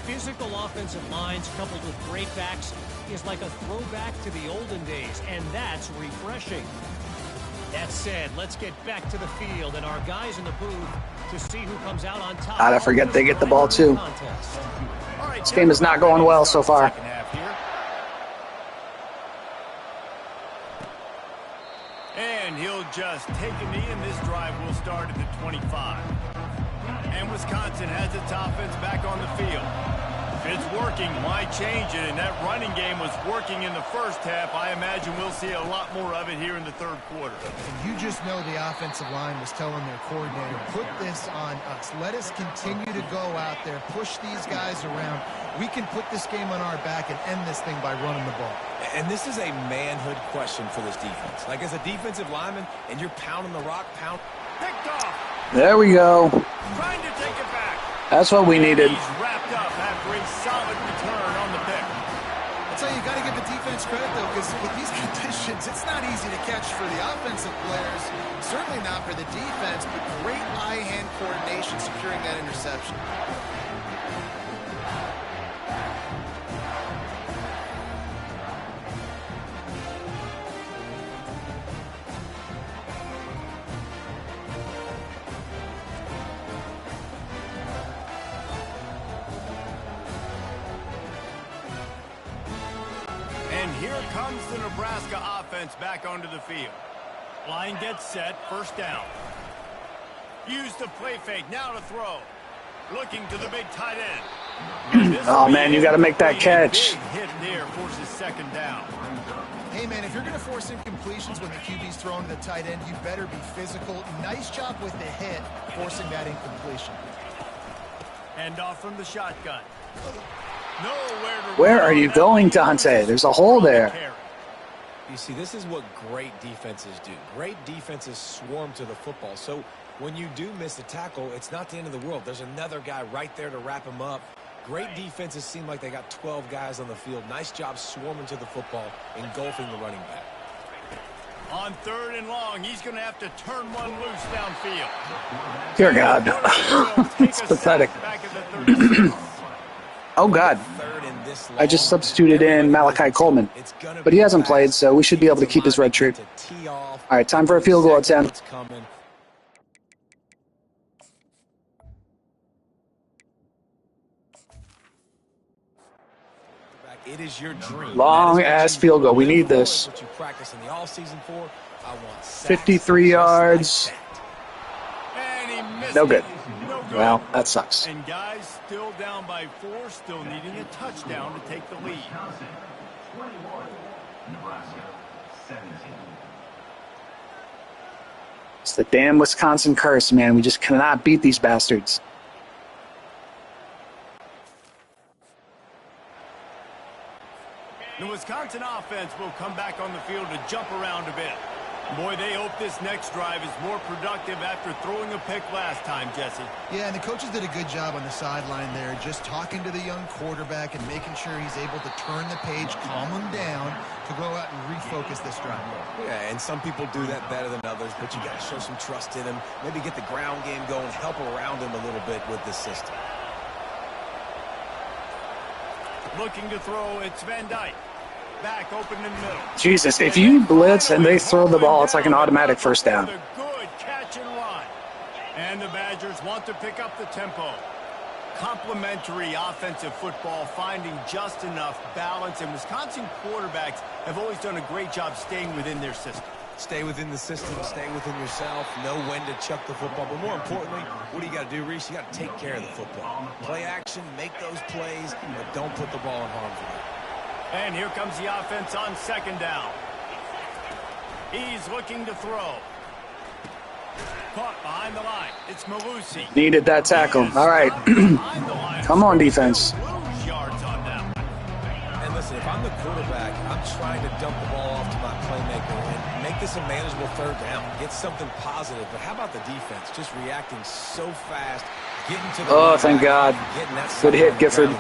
Physical offensive lines coupled with great backs is like a throwback to the olden days, and that's refreshing. That said, let's get back to the field and our guys in the booth to see who comes out on top. I forget they get the ball too. This game is not going well so far. And he'll just take a knee, and this drive will start at the 25. And Wisconsin has its offense back on the field. If it's working, why change it? And that running game was working in the first half. I imagine we'll see a lot more of it here in the third quarter. And you just know the offensive line was telling their coordinator, put this on us. Let us continue to go out there, push these guys around. We can put this game on our back and end this thing by running the ball. And this is a manhood question for this defense. Like, as a defensive lineman, and you're pounding the rock, Picked off. There we go. Trying to take it back. That's what we needed. He's wrapped up after a solid return on the pick. I'll tell you, you got to give the defense credit, though, because with these conditions, it's not easy to catch for the offensive players. Certainly not for the defense, but great eye-hand coordination securing that interception. And here comes the Nebraska offense back onto the field. Line gets set, first down. Use the play fake, now to throw. Looking to the big tight end. Oh, man, you got to make that catch. Big hit there, forces second down. Hey, man, if you're going to force incompletions when the QB's throwing to the tight end, you better be physical. Nice job with the hit, forcing that incompletion. Hand off from the shotgun. Where are you going, Dante? There's a hole there. You see, this is what great defenses do. Great defenses swarm to the football. So when you do miss a tackle, it's not the end of the world. There's another guy right there to wrap him up. Great defenses seem like they got 12 guys on the field. Nice job swarming to the football, engulfing the running back. On third and long, he's going to have to turn one loose downfield. Dear God. It's pathetic. Oh, God. I just substituted in Malachi Coleman. But he hasn't played, so we should be able to keep his red shirt. All right, time for a field goal attempt. It is your dream. Long-ass field goal. We need this. What you practice in the all-season for. I want 53 yards. And he missed No good. it. No good. Well, that sucks. And guys still down by 4, still needing a touchdown to take the lead. It's the damn Wisconsin curse, man. We just cannot beat these bastards. The Wisconsin offense will come back on the field to jump around a bit. Boy, they hope this next drive is more productive after throwing a pick last time, Jesse. Yeah, and the coaches did a good job on the sideline there, just talking to the young quarterback and making sure he's able to turn the page, calm him down, to go out and refocus this drive. Yeah, and some people do that better than others, but you got to show some trust in him. Maybe get the ground game going, help around him a little bit with this system. Looking to throw, it's Van Dyke. Back open in the middle. Jesus, if you blitz and they throw the ball, it's like an automatic first down. Good catch and run. And the Badgers want to pick up the tempo. Complementary offensive football, finding just enough balance, and Wisconsin quarterbacks have always done a great job staying within their system. Stay within the system, stay within yourself, know when to chuck the football. But more importantly, what do you got to do, Reese? You got to take care of the football. Play action, make those plays, but don't put the ball in harm's way. And here comes the offense on second down. He's looking to throw. Caught behind the line. It's Malusi. Needed that tackle. All right. Come on, defense. Lose yards on them. And listen, if I'm the quarterback, I'm trying to dump the ball off to my playmaker and make this a manageable third down. Get something positive. But how about the defense? Just reacting so fast, getting to the Oh, thank God. Good hit, Gifford.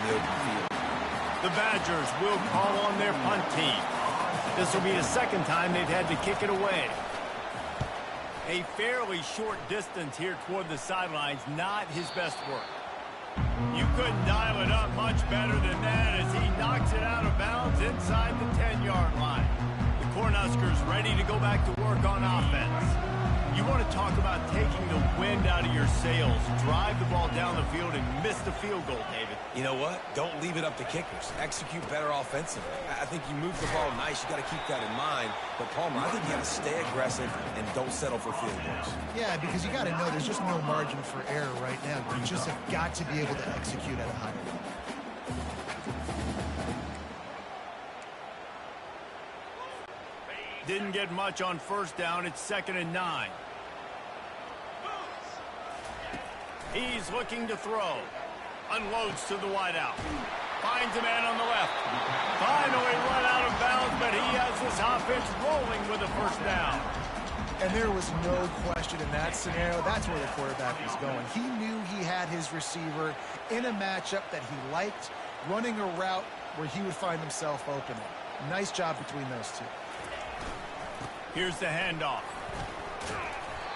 The Badgers will call on their punt team. This will be the second time they've had to kick it away. A fairly short distance here toward the sidelines, not his best work. You couldn't dial it up much better than that as he knocks it out of bounds inside the 10-yard line. The Cornhuskers ready to go back to work on offense. You want to talk about taking the wind out of your sails. Drive the ball down the field and miss the field goal, David. You know what? Don't leave it up to kickers. Execute better offensively. I think you move the ball nice. You got to keep that in mind. But, Palmer, I think you got to stay aggressive and don't settle for field goals. Yeah, because you got to know there's just no margin for error right now. You just have got to be able to execute at a high level. Didn't get much on first down. It's 2nd and 9. He's looking to throw. Unloads to the wideout. Finds a man on the left. Finally run out of bounds, but he has this offense rolling with a first down. And there was no question in that scenario. That's where the quarterback was going. He knew he had his receiver in a matchup that he liked, running a route where he would find himself open. Nice job between those two. Here's the handoff.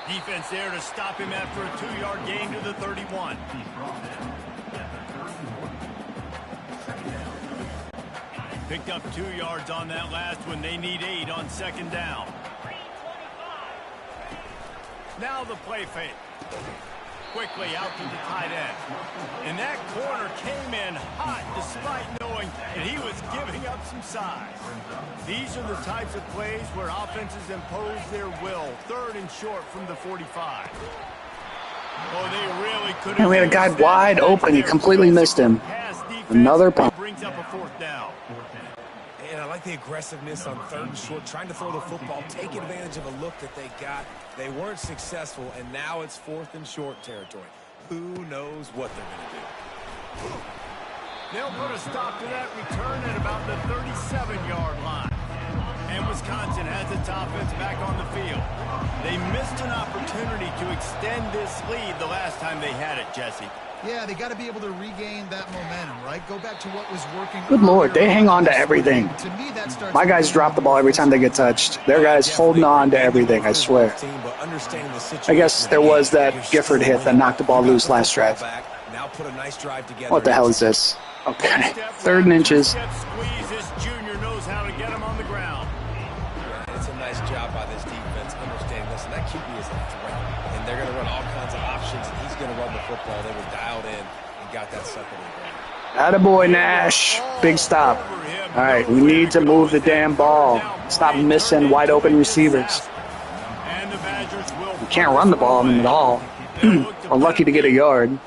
Defense there to stop him after a 2-yard gain to the 31. Picked up 2 yards on that last one. They need 8 on second down. Now the play fake. Quickly out to the tight end. And that corner came in hot despite knowing that he was giving up some size. These are the types of plays where offenses impose their will. 3rd and short from the 45. Oh, they really couldn't. And we had a guy wide open. He completely missed him. Another punt. Brings up a 4th down. And I like the aggressiveness on 3rd and short, trying to throw the football, take advantage of a look that they got. They weren't successful, and now it's 4th and short territory. Who knows what they're going to do? They'll put a stop to that return at about the 37-yard line. And Wisconsin has its offense back on the field. They missed an opportunity to extend this lead the last time they had it, Jesse. Yeah, they got to be able to regain that momentum, right? Go back to what was working. Good Lord, they hang on to everything. To me, that starts. My guys drop the ball every time they get touched. Their guys holding on to everything, I swear. I guess there was that Gifford hit that knocked the ball loose last drive. What the hell is this? Okay, 3rd and inches. Squeeze. This junior knows how to get him on the ground. It's a nice job by this defense understanding this, and that QB is a threat. And they're going to run all kinds of options, and he's going to run the football. They were dialed in and got that sucker to the ground. Attaboy, Nash. Big stop. All right, we need to move the damn ball. Stop missing wide open receivers. We can't run the ball on them at all. We're lucky to get a yard.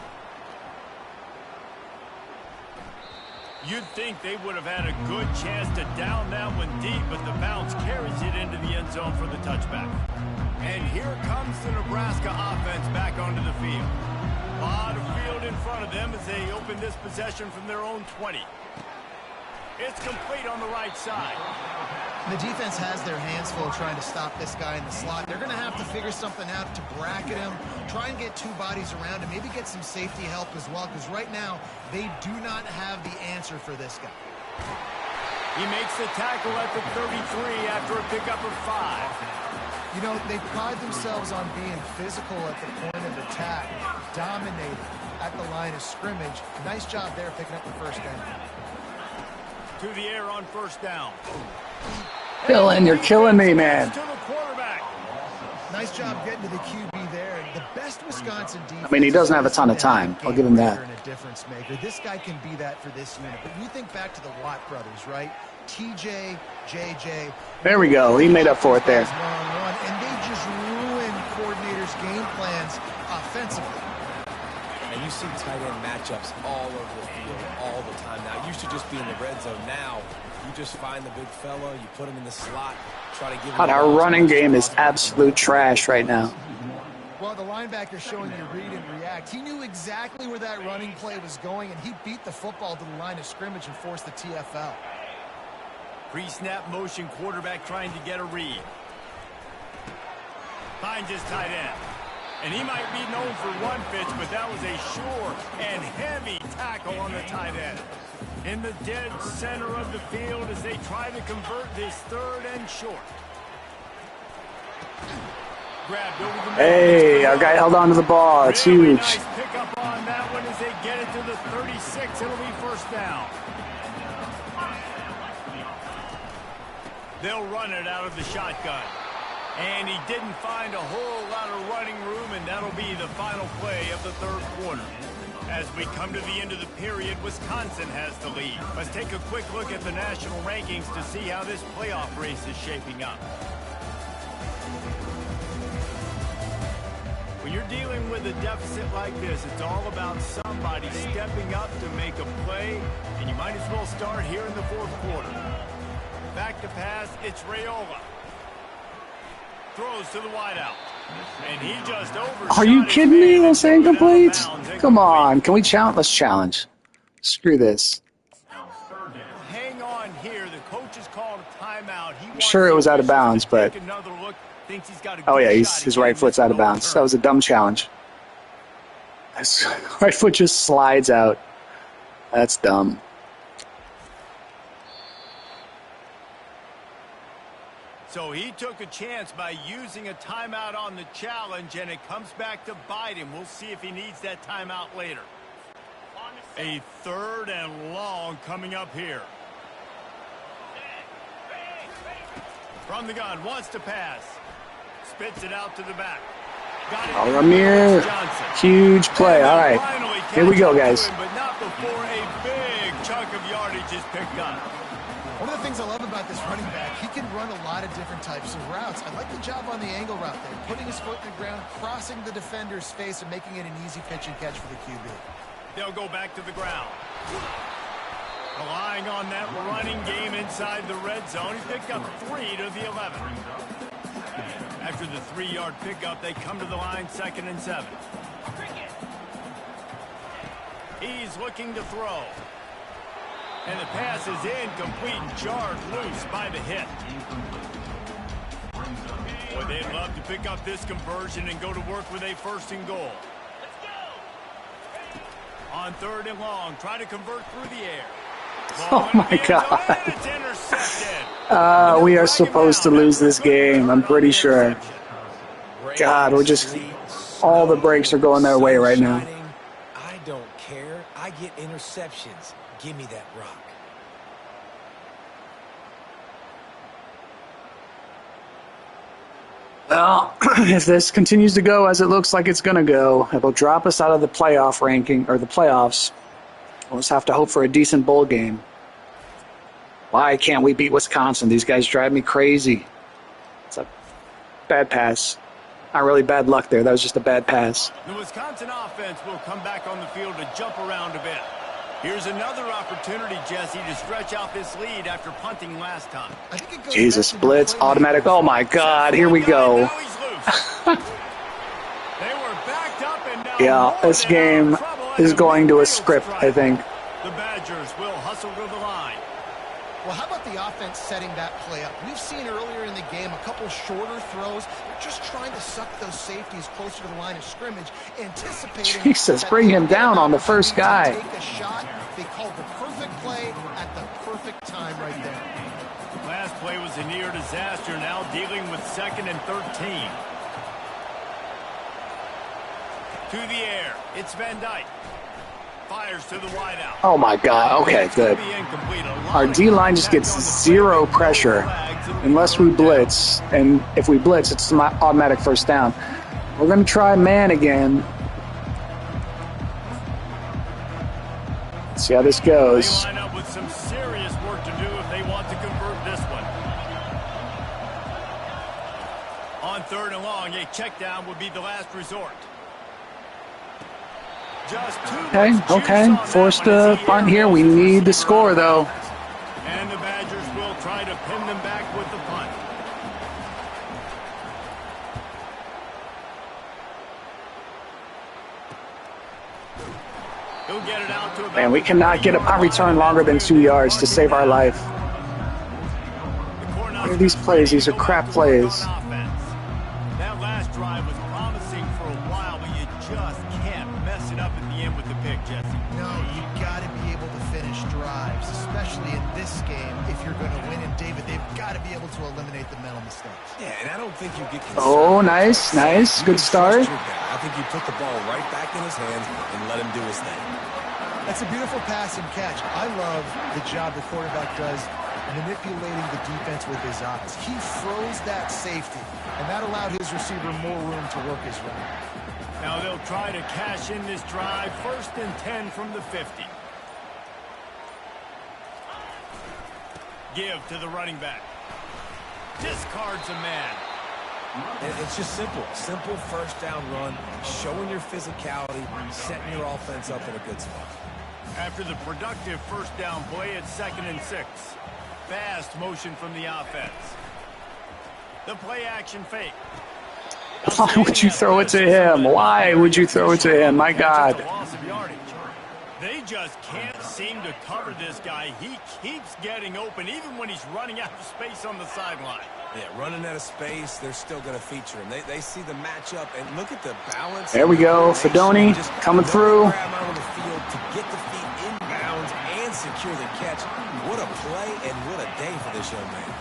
You'd think they would have had a good chance to down that one deep, but the bounce carries it into the end zone for the touchback. And here comes the Nebraska offense back onto the field. A lot of field in front of them as they open this possession from their own 20. It's complete on the right side. The defense has their hands full trying to stop this guy in the slot. They're going to have to figure something out to bracket him, try and get two bodies around him, maybe get some safety help as well, because right now they do not have the answer for this guy. He makes the tackle at the 33 after a pickup of 5. You know, they pride themselves on being physical at the point of attack, dominating at the line of scrimmage. Nice job there picking up the first down. To the air on first down. Dylan, you're killing me, man. To the quarterback. Nice job getting to the QB there. The best Wisconsin defense. I mean, he doesn't have a ton of time. I'll give him that. And a difference maker. This guy can be that for this unit. But you think back to the Watt brothers, right? TJ, JJ. There we go. He made up for it there. One-on-one, and they just ruin coordinators' game plans offensively. And you see tight end matchups all over the field all the time now. It used to just be in the red zone. Now you just find the big fella, you put him in the slot, try to give him. God, our running game is absolute trash right now. Well, the linebacker's showing you read and react. He knew exactly where that running play was going, and he beat the football to the line of scrimmage and forced the TFL. Pre-snap motion quarterback trying to get a read. Finds his tight end. And he might be known for one pitch, but that was a sure and heavy tackle on the tight end. In the dead center of the field as they try to convert this third and short. Grabbed over the middle. Hey, our guy held on to the ball. It's Really huge. nice pickup on that one as they get it to the 36. It'll be first down. They'll run it out of the shotgun. And he didn't find a whole lot of running room, and that'll be the final play of the third quarter. As we come to the end of the period, Wisconsin has the lead. Let's take a quick look at the national rankings to see how this playoff race is shaping up. When you're dealing with a deficit like this, it's all about somebody stepping up to make a play, and you might as well start here in the fourth quarter. Back to pass, it's Raiola. Throws to the wideout. And he just overshot. Are you kidding me? That's incomplete? Come on. Can we challenge? Let's challenge. Screw this. Hang on here. The coach has called a timeout. I'm sure it was out of bounds, but... Oh, yeah, his right foot's out of bounds. That was a dumb challenge. His right foot just slides out. That's dumb. So he took a chance by using a timeout on the challenge, and it comes back to bite him. We'll see if he needs that timeout later. A third and long coming up here. From the gun, wants to pass. Spits it out to the back. Got it. Oh, Ramir. Huge play. All right. Here we go, guys. But not before a big chunk of yardage is picked up. One of the things I love about this running back, he can run a lot of different types of routes. I like the job on the angle route there, putting his foot in the ground, crossing the defender's face, and making it an easy pitch and catch for the QB. They'll go back to the ground. Relying on that running game inside the red zone. He picked up 3 to the 11. After the 3-yard pickup, they come to the line, 2nd and 7. He's looking to throw. And the pass is incomplete, jarred loose by the hit. Boy, they'd love to pick up this conversion and go to work with a 1st and goal. On 3rd and long, try to convert through the air. Oh, my God. We are supposed to lose this game, I'm pretty sure. God, we're just... All the breaks are going their way right now. I don't care. I get interceptions. Give me that rock. Well, if this continues to go as it looks like it's going to go, it will drop us out of the playoff ranking, or the playoffs. We'll just have to hope for a decent bowl game. Why can't we beat Wisconsin? These guys drive me crazy. It's a bad pass. Not really bad luck there. That was just a bad pass. The Wisconsin offense will come back on the field to jump around a bit. Here's another opportunity, Jesse, to stretch out this lead after punting last time. I think it goes Jesus, back to blitz, the play automatic. Oh, my God. Here we go. Now he's loose. They were backed up and now Yeah, this game is going to a script, I think. The Badgers will hustle to the line. Well, how about the offense setting that play up? We've seen earlier in the game a couple shorter throws. They're just trying to suck those safeties closer to the line of scrimmage, anticipating. Jesus, bring him down on the first guy. Take a shot. They called the perfect play at the perfect time right there. Last play was a near disaster. Now dealing with 2nd and 13. To the air. It's Van Dyke. Fires to the wideout. Oh, my God. Okay, good. Our D-line just gets zero pressure unless we blitz. And if we blitz, it's an automatic first down. We're going to try man again. See how this goes. They line up with some serious work to do if they want to convert this one. On 3rd and long, a check down would be the last resort. Okay. Forced a punt here. We need to score, though. And the Badgers will try to pin them back with the punt. He'll get it out to about. Man, we cannot get a punt return longer than 2 yards to save our life. Look at these plays. These are crap plays. That last drive was promising for a while, but you just can't mess it up at the end with the pick, Jesse. No, you got to be able to finish drives, especially in this game. If you're going to win, and David, they've got to be able to eliminate the mental mistakes. Yeah, and I don't think you get concerned. Oh, nice. Good start. I think you put the ball right back in his hands and let him do his thing. That's a beautiful pass and catch. I love the job the quarterback does manipulating the defense with his eyes. He froze that safety, and that allowed his receiver more room to work his way. Now they'll try to cash in this drive. 1st and 10 from the 50. Give to the running back. Discards a man. And it's just simple. Simple first down run, showing your physicality, setting your offense up in a good spot. After the productive first down play, it's 2nd and 6. Fast motion from the offense. The play action fake. Why would you throw it to him? Why would you throw it to him? My God. They just can't seem to cover this guy. He keeps getting open even when he's running out of space on the sideline. Yeah, running out of space, they're still going to feature him. They see the matchup, and look at the balance. There we go. Fedoni coming through. Grab out of the field to get the feet inbounds and secure the catch. What a play and what a day for this young man.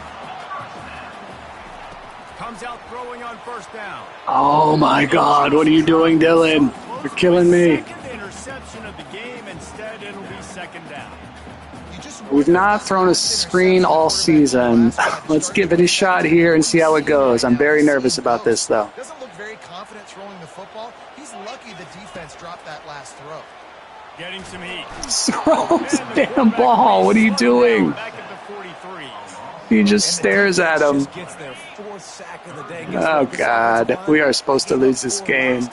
Comes out throwing on 1st down. Oh, my God. What are you doing, Dylan? You're killing me. Second interception of the game. Instead, it'll be 2nd down. We've not thrown a screen all season. Let's give it a shot here and see how it goes. I'm very nervous about this, though. Doesn't look very confident throwing the football. He's lucky the defense dropped that last throw. Getting some heat. Throw the damn ball. What are you doing? Back at the 43. He just stares at him. Oh, God. We are supposed to lose this game.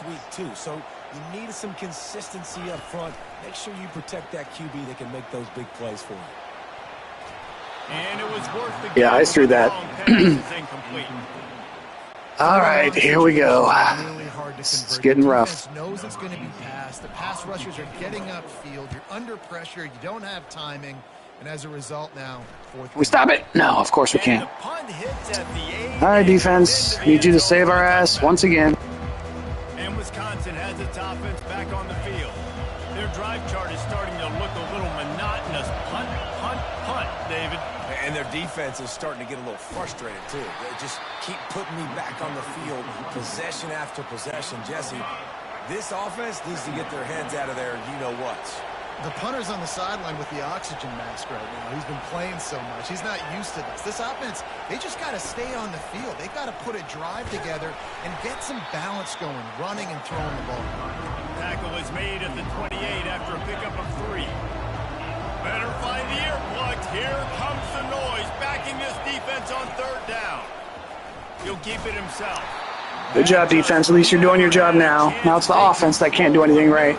So you need some consistency up front. Make sure you protect that QB that can make those big plays for you. And it was worth the Yeah, I threw that. All right, here we go. It's getting rough. Knows it's going to be passed. The pass rushers are getting upfield. You're under pressure. You don't have timing. And as a result now, Can we stop it? No, of course we can't. All right, defense. Need you to save our ass once again. And Wisconsin has its offense back on the field. Their drive chart is starting to look a little monotonous. Punt, punt, punt, David. And their defense is starting to get a little frustrated, too. They just keep putting me back on the field, possession after possession. Jesse, this offense needs to get their heads out of there, you-know-whats. The punter's on the sideline with the oxygen mask right now. He's been playing so much. He's not used to this. This offense, they just got to stay on the field. They got to put a drive together and get some balance going, running and throwing the ball. Tackle is made at the 28 after a pickup of 3. offense on third down. He'll keep it himself. Good job, defense. At least you're doing your job now. Now it's the offense that can't do anything right.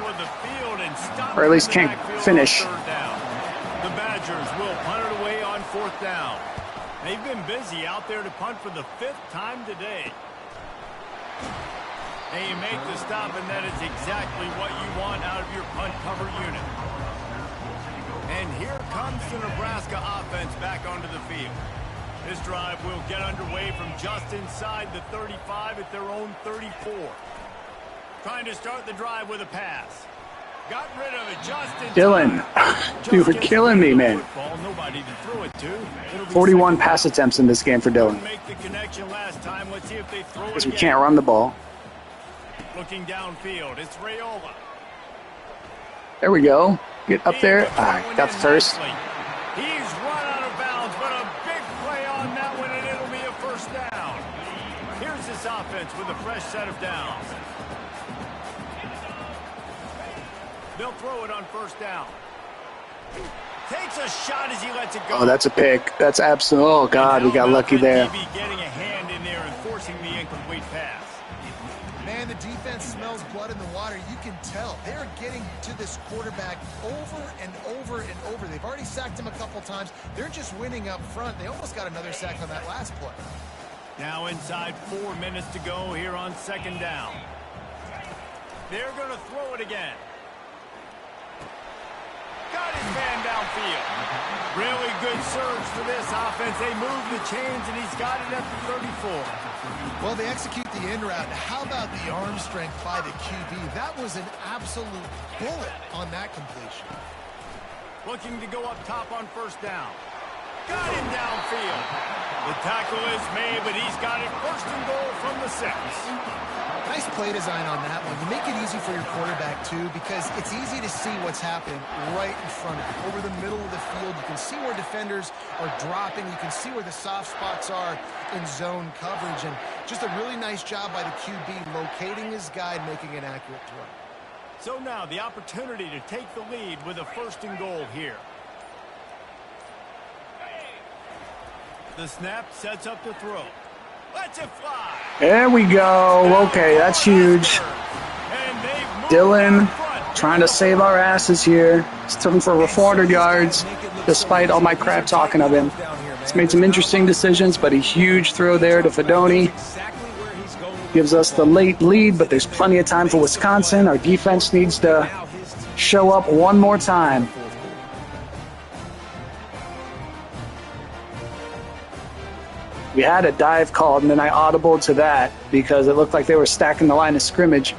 Or at least can't finish. The Badgers will punt it away on fourth down. They've been busy out there to punt for the 5th time today. And you make the stop, and that is exactly what you want out of your punt cover unit. And here comes the Nebraska offense back onto the field. This drive will get underway from just inside the 35 at their own 34. Trying to start the drive with a pass. Got rid of it just in Dylan, you were killing me, man. Nobody to throw it to. 41 pass attempts in this game for Dylan. Make the connection last time. Let's see if they throw it Because we again. can't run the ball. Looking downfield, it's Raiola. There we go. Get up there. All right, got the first. He's run out of bounds, but a big play on that one, and it'll be a first down. Here's this offense with a fresh set of downs. They'll throw it on first down. Takes a shot as he lets it go. Oh, that's a pick. That's absolute. Oh, God, we got lucky there. Getting a hand in there and forcing the incomplete pass. Man, the defense smells blood in the water. You can tell. They're getting to this quarterback over and over and over. They've already sacked him a couple times. They're just winning up front. They almost got another sack on that last play. Now inside 4 minutes to go here on second down. They're going to throw it again. Got his man downfield. Really good surge for this offense. They move the chains, and he's got it at the 34. Well, they execute the end route. How about the arm strength by the QB? That was an absolute bullet on that completion. Looking to go up top on first down. Got him downfield. The tackle is made, but he's got it first and goal from the 6. Nice play design on that one. You make it easy for your quarterback, too, because it's easy to see what's happening right in front of you. Over the middle of the field, you can see where defenders are dropping. You can see where the soft spots are in zone coverage. And just a really nice job by the QB locating his guy and making an accurate throw. So now the opportunity to take the lead with a first and goal here. The snap sets up the throw. Lets it fly. There we go. Okay, that's huge. Dylan trying to save our asses here. He's took him for over 400 yards, despite all my crap talking of him. He's made some interesting decisions, but a huge throw there to Fedoni. Gives us the late lead, but there's plenty of time for Wisconsin. Our defense needs to show up one more time. We had a dive called, and then I audibled to that because it looked like they were stacking the line of scrimmage.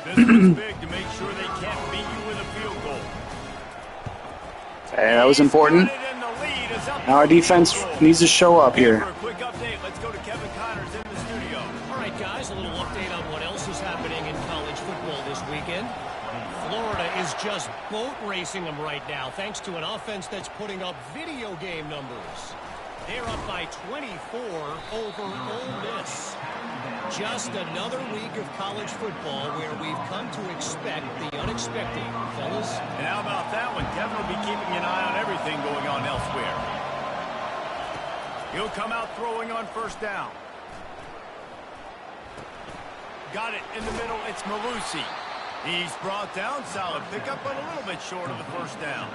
This one's big to make sure they can't beat you with a field goal. Hey, that was important. Now our defense needs to show up here. For a quick update, let's go to Kevin Connors in the studio. All right, guys, a little update on what else is happening in college football this weekend. Florida is just boat racing them right now, thanks to an offense that's putting up video game numbers. They're up by 24 over Ole Miss. Just another week of college football where we've come to expect the unexpected, fellas. And how about that one? Kevin will be keeping an eye on everything going on elsewhere. He'll come out throwing on first down. Got it in the middle. It's Malusi. He's brought down. Solid pickup, but a little bit short of the first down.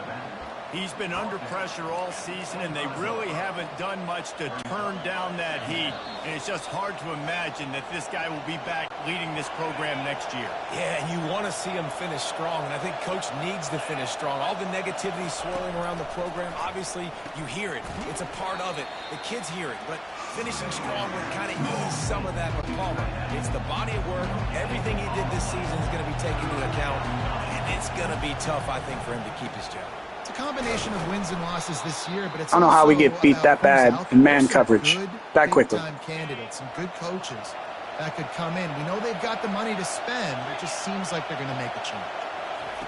He's been under pressure all season, and they really haven't done much to turn down that heat. And it's just hard to imagine that this guy will be back leading this program next year. Yeah, and you want to see him finish strong, and I think Coach needs to finish strong. All the negativity swirling around the program, obviously, you hear it. It's a part of it. The kids hear it, but finishing strong would kind of ease some of that with Palmer. It's the body of work. Everything he did this season is going to be taken into account, and it's going to be tough, I think, for him to keep his job. It's a combination of wins and losses this year, but it's I don't know how we get beat that bad in man coverage that quickly. Candidates and good coaches that could come in. We know they've got the money to spend. It just seems like they're going to make a change.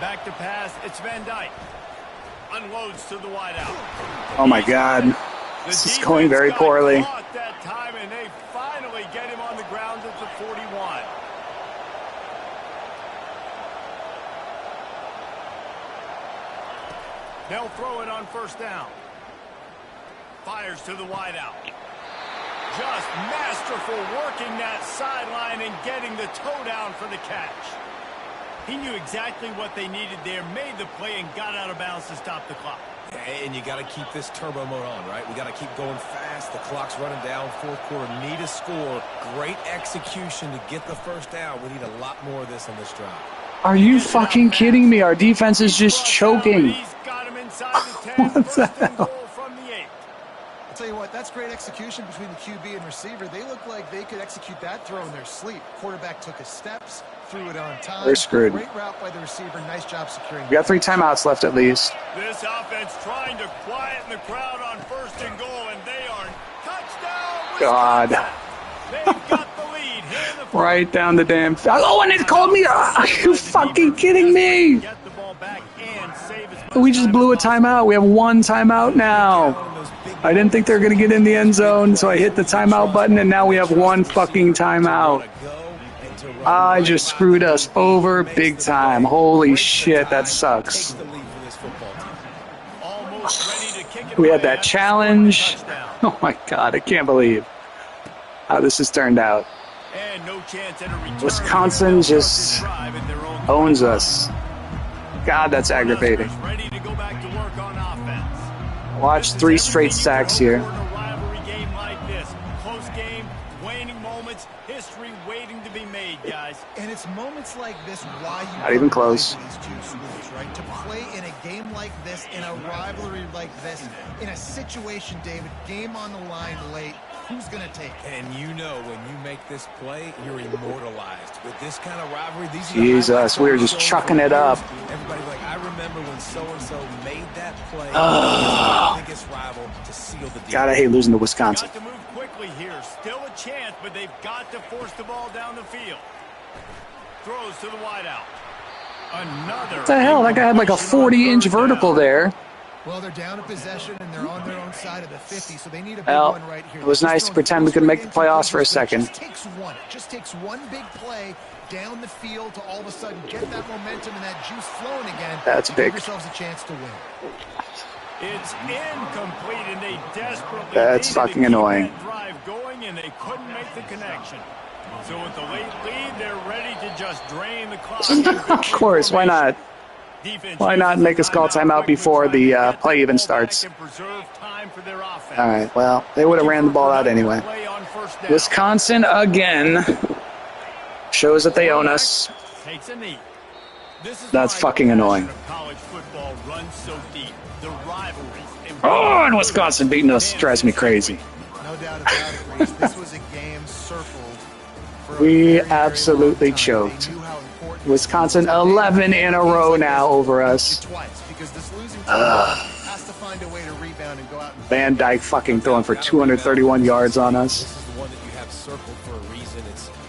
Back to pass. It's Van Dyke. Unloads to the wideout. Oh my God, this is going very poorly. That time, and they finally get him on the ground at the 41. They'll throw it on first down. Fires to the wideout. Just masterful working that sideline and getting the toe down for the catch. He knew exactly what they needed there, made the play, and got out of bounds to stop the clock. And you got to keep this turbo mode on, right? We got to keep going fast. The clock's running down. Fourth quarter, need a score. Great execution to get the first down. We need a lot more of this in this drive. Are you fucking kidding me? Our defense is just choking. He's got him inside the 10. What the First and hell? goal from the 8. I'll tell you what, that's great execution between the QB and receiver. They look like they could execute that throw in their sleep. Quarterback took his steps, threw it on time. We're screwed. Great route by the receiver. Nice job securing. We got 3 timeouts left at least. This offense trying to quieten the crowd on first and goal, and they are touchdown. God. They've got the lead here in the Right down the damn. Oh, and it called me. Are you fucking kidding me? Get the ball back and save as much We just time blew a as possible. timeout. We have 1 timeout now. I didn't think they were going to get in the end zone, so I hit the timeout button, and now we have 1 fucking timeout. I just screwed us over big time. Holy shit, that sucks. Almost ready to kick it We had away. that That's challenge. a touchdown. Oh my god, I can't believe how this has turned out. And no chance at a return. Wisconsin just Drive in their own owns us. God, that's aggravating. Cornhuskers ready to go back to work on offense. Watch 3 straight sacks here. In a rivalry game like this, close game, waning moments, history waiting to be made, guys. And it's moments like this why you Not even close. play for these two schools, right? To play in a game like this, in a rivalry like this, in a situation, David, game on the line late, who's going to take it? And you know when you make this play, you're immortalized. With this kind of rivalry, these are the Jesus, highlights we were that just show chucking for it up. years. Everybody's like, I remember when so-and-so made that play against the biggest rival to seal the deal. God, I hate losing to Wisconsin. Got to move quickly here. Still a chance, but they've got to force the ball down the field. Throws to the wideout. Another. What the hell? That guy had like a 40-inch vertical there. Well, they're down a possession, and they're on their own side of the 50, so they need a big Well, one right here. it was They're nice just to throwing pretend we could make the straight into playoffs for a It second. just takes one. It just takes one big play down the field to all of a sudden get that momentum and that juice flowing again. That's and big. Give yourselves a chance to win. It's incomplete, and they desperately That's needed fucking to keep annoying. that drive going, and they couldn't make the connection. So with the late lead, they're ready to just drain the clock. Of course, why not? Defense Why not uses make us call the timeout quickly, before trying to the get play the even ball starts? back and preserve time for their offense. All right, well, they would have ran the ball out anyway. Play on first down. Wisconsin again shows that they own us. Takes a knee. This is That's why fucking the annoying. passion of college football runs so deep. The rivalries. Oh, and Wisconsin beating us drives me crazy. No doubt about it, Reese. This was a game circled for a We very, very long absolutely time. choked. They knew how important Wisconsin 11 in a row now over us. twice, because this losing team has to find a way to rebound and go out and Van Dyke fucking throwing for 231 yards on us. This is the one that you have circled for a reason.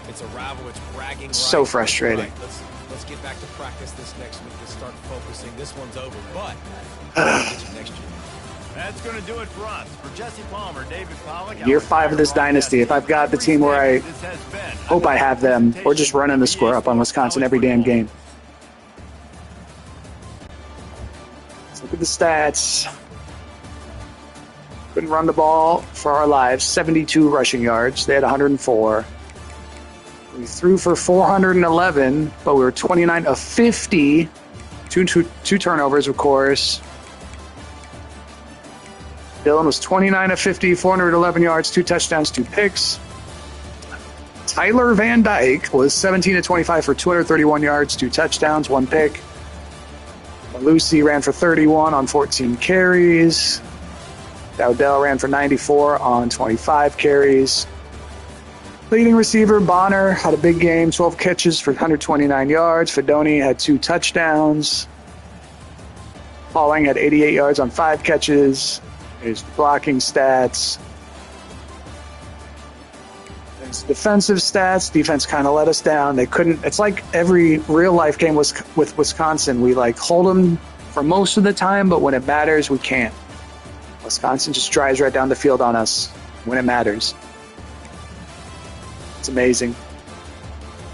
It's a rival. It's bragging. So rights. frustrating. Right, let's get back to practice this next week. Let's start focusing. This one's over, but get you next year. That's going to do it for us. For Jesse Palmer, David Pollack. Year 5 of this dynasty. If I've got the team where I hope I have them, we're just running the score up on Wisconsin every damn game. Let's look at the stats. Couldn't run the ball for our lives. 72 rushing yards. They had 104. We threw for 411, but we were 29 of 50. Two turnovers, of course. Dylan was 29 of 50, 411 yards, 2 touchdowns, 2 picks. Tyler Van Dyke was 17 of 25 for 231 yards, 2 touchdowns, 1 pick. Lucy ran for 31 on 14 carries. Dowdell ran for 94 on 25 carries. Leading receiver Bonner had a big game, 12 catches for 129 yards. Fedoni had 2 touchdowns. Pauling had 88 yards on 5 catches. There's the blocking stats. There's defensive stats. Defense kind of let us down. They couldn't. It's like every real life game was with Wisconsin. We like hold them for most of the time, but when it matters, we can't. Wisconsin just drives right down the field on us when it matters. It's amazing.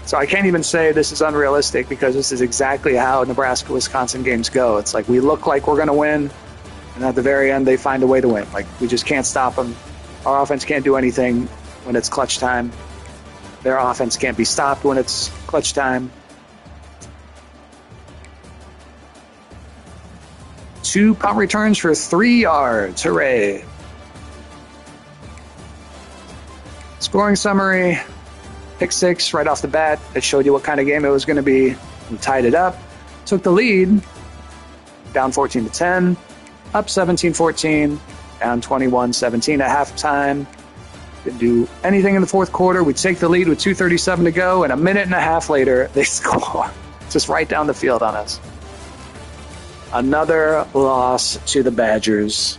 So I can't even say this is unrealistic because this is exactly how Nebraska-Wisconsin games go. It's like we look like we're going to win, and at the very end, they find a way to win. Like, we just can't stop them. Our offense can't do anything when it's clutch time. Their offense can't be stopped when it's clutch time. 2 punt returns for 3 yards. Hooray. Scoring summary. Pick 6 right off the bat. It showed you what kind of game it was going to be. We tied it up. Took the lead. Down 14-10. Up 17-14. Down 21-17 at halftime. Didn't do anything in the fourth quarter. We take the lead with 2:37 to go, and a minute and a half later, they score. Just right down the field on us. Another loss to the Badgers.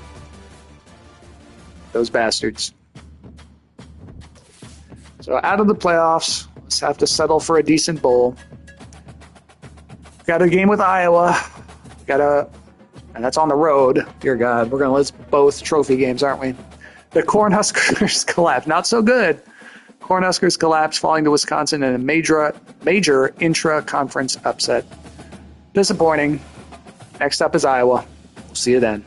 Those bastards. So out of the playoffs, let's have to settle for a decent bowl. Got a game with Iowa. And that's on the road. Dear God, we're going to lose both trophy games, aren't we? The Cornhuskers collapse. Not so good. Cornhuskers collapse, falling to Wisconsin in a major intra-conference upset. Disappointing. Next up is Iowa. We'll see you then.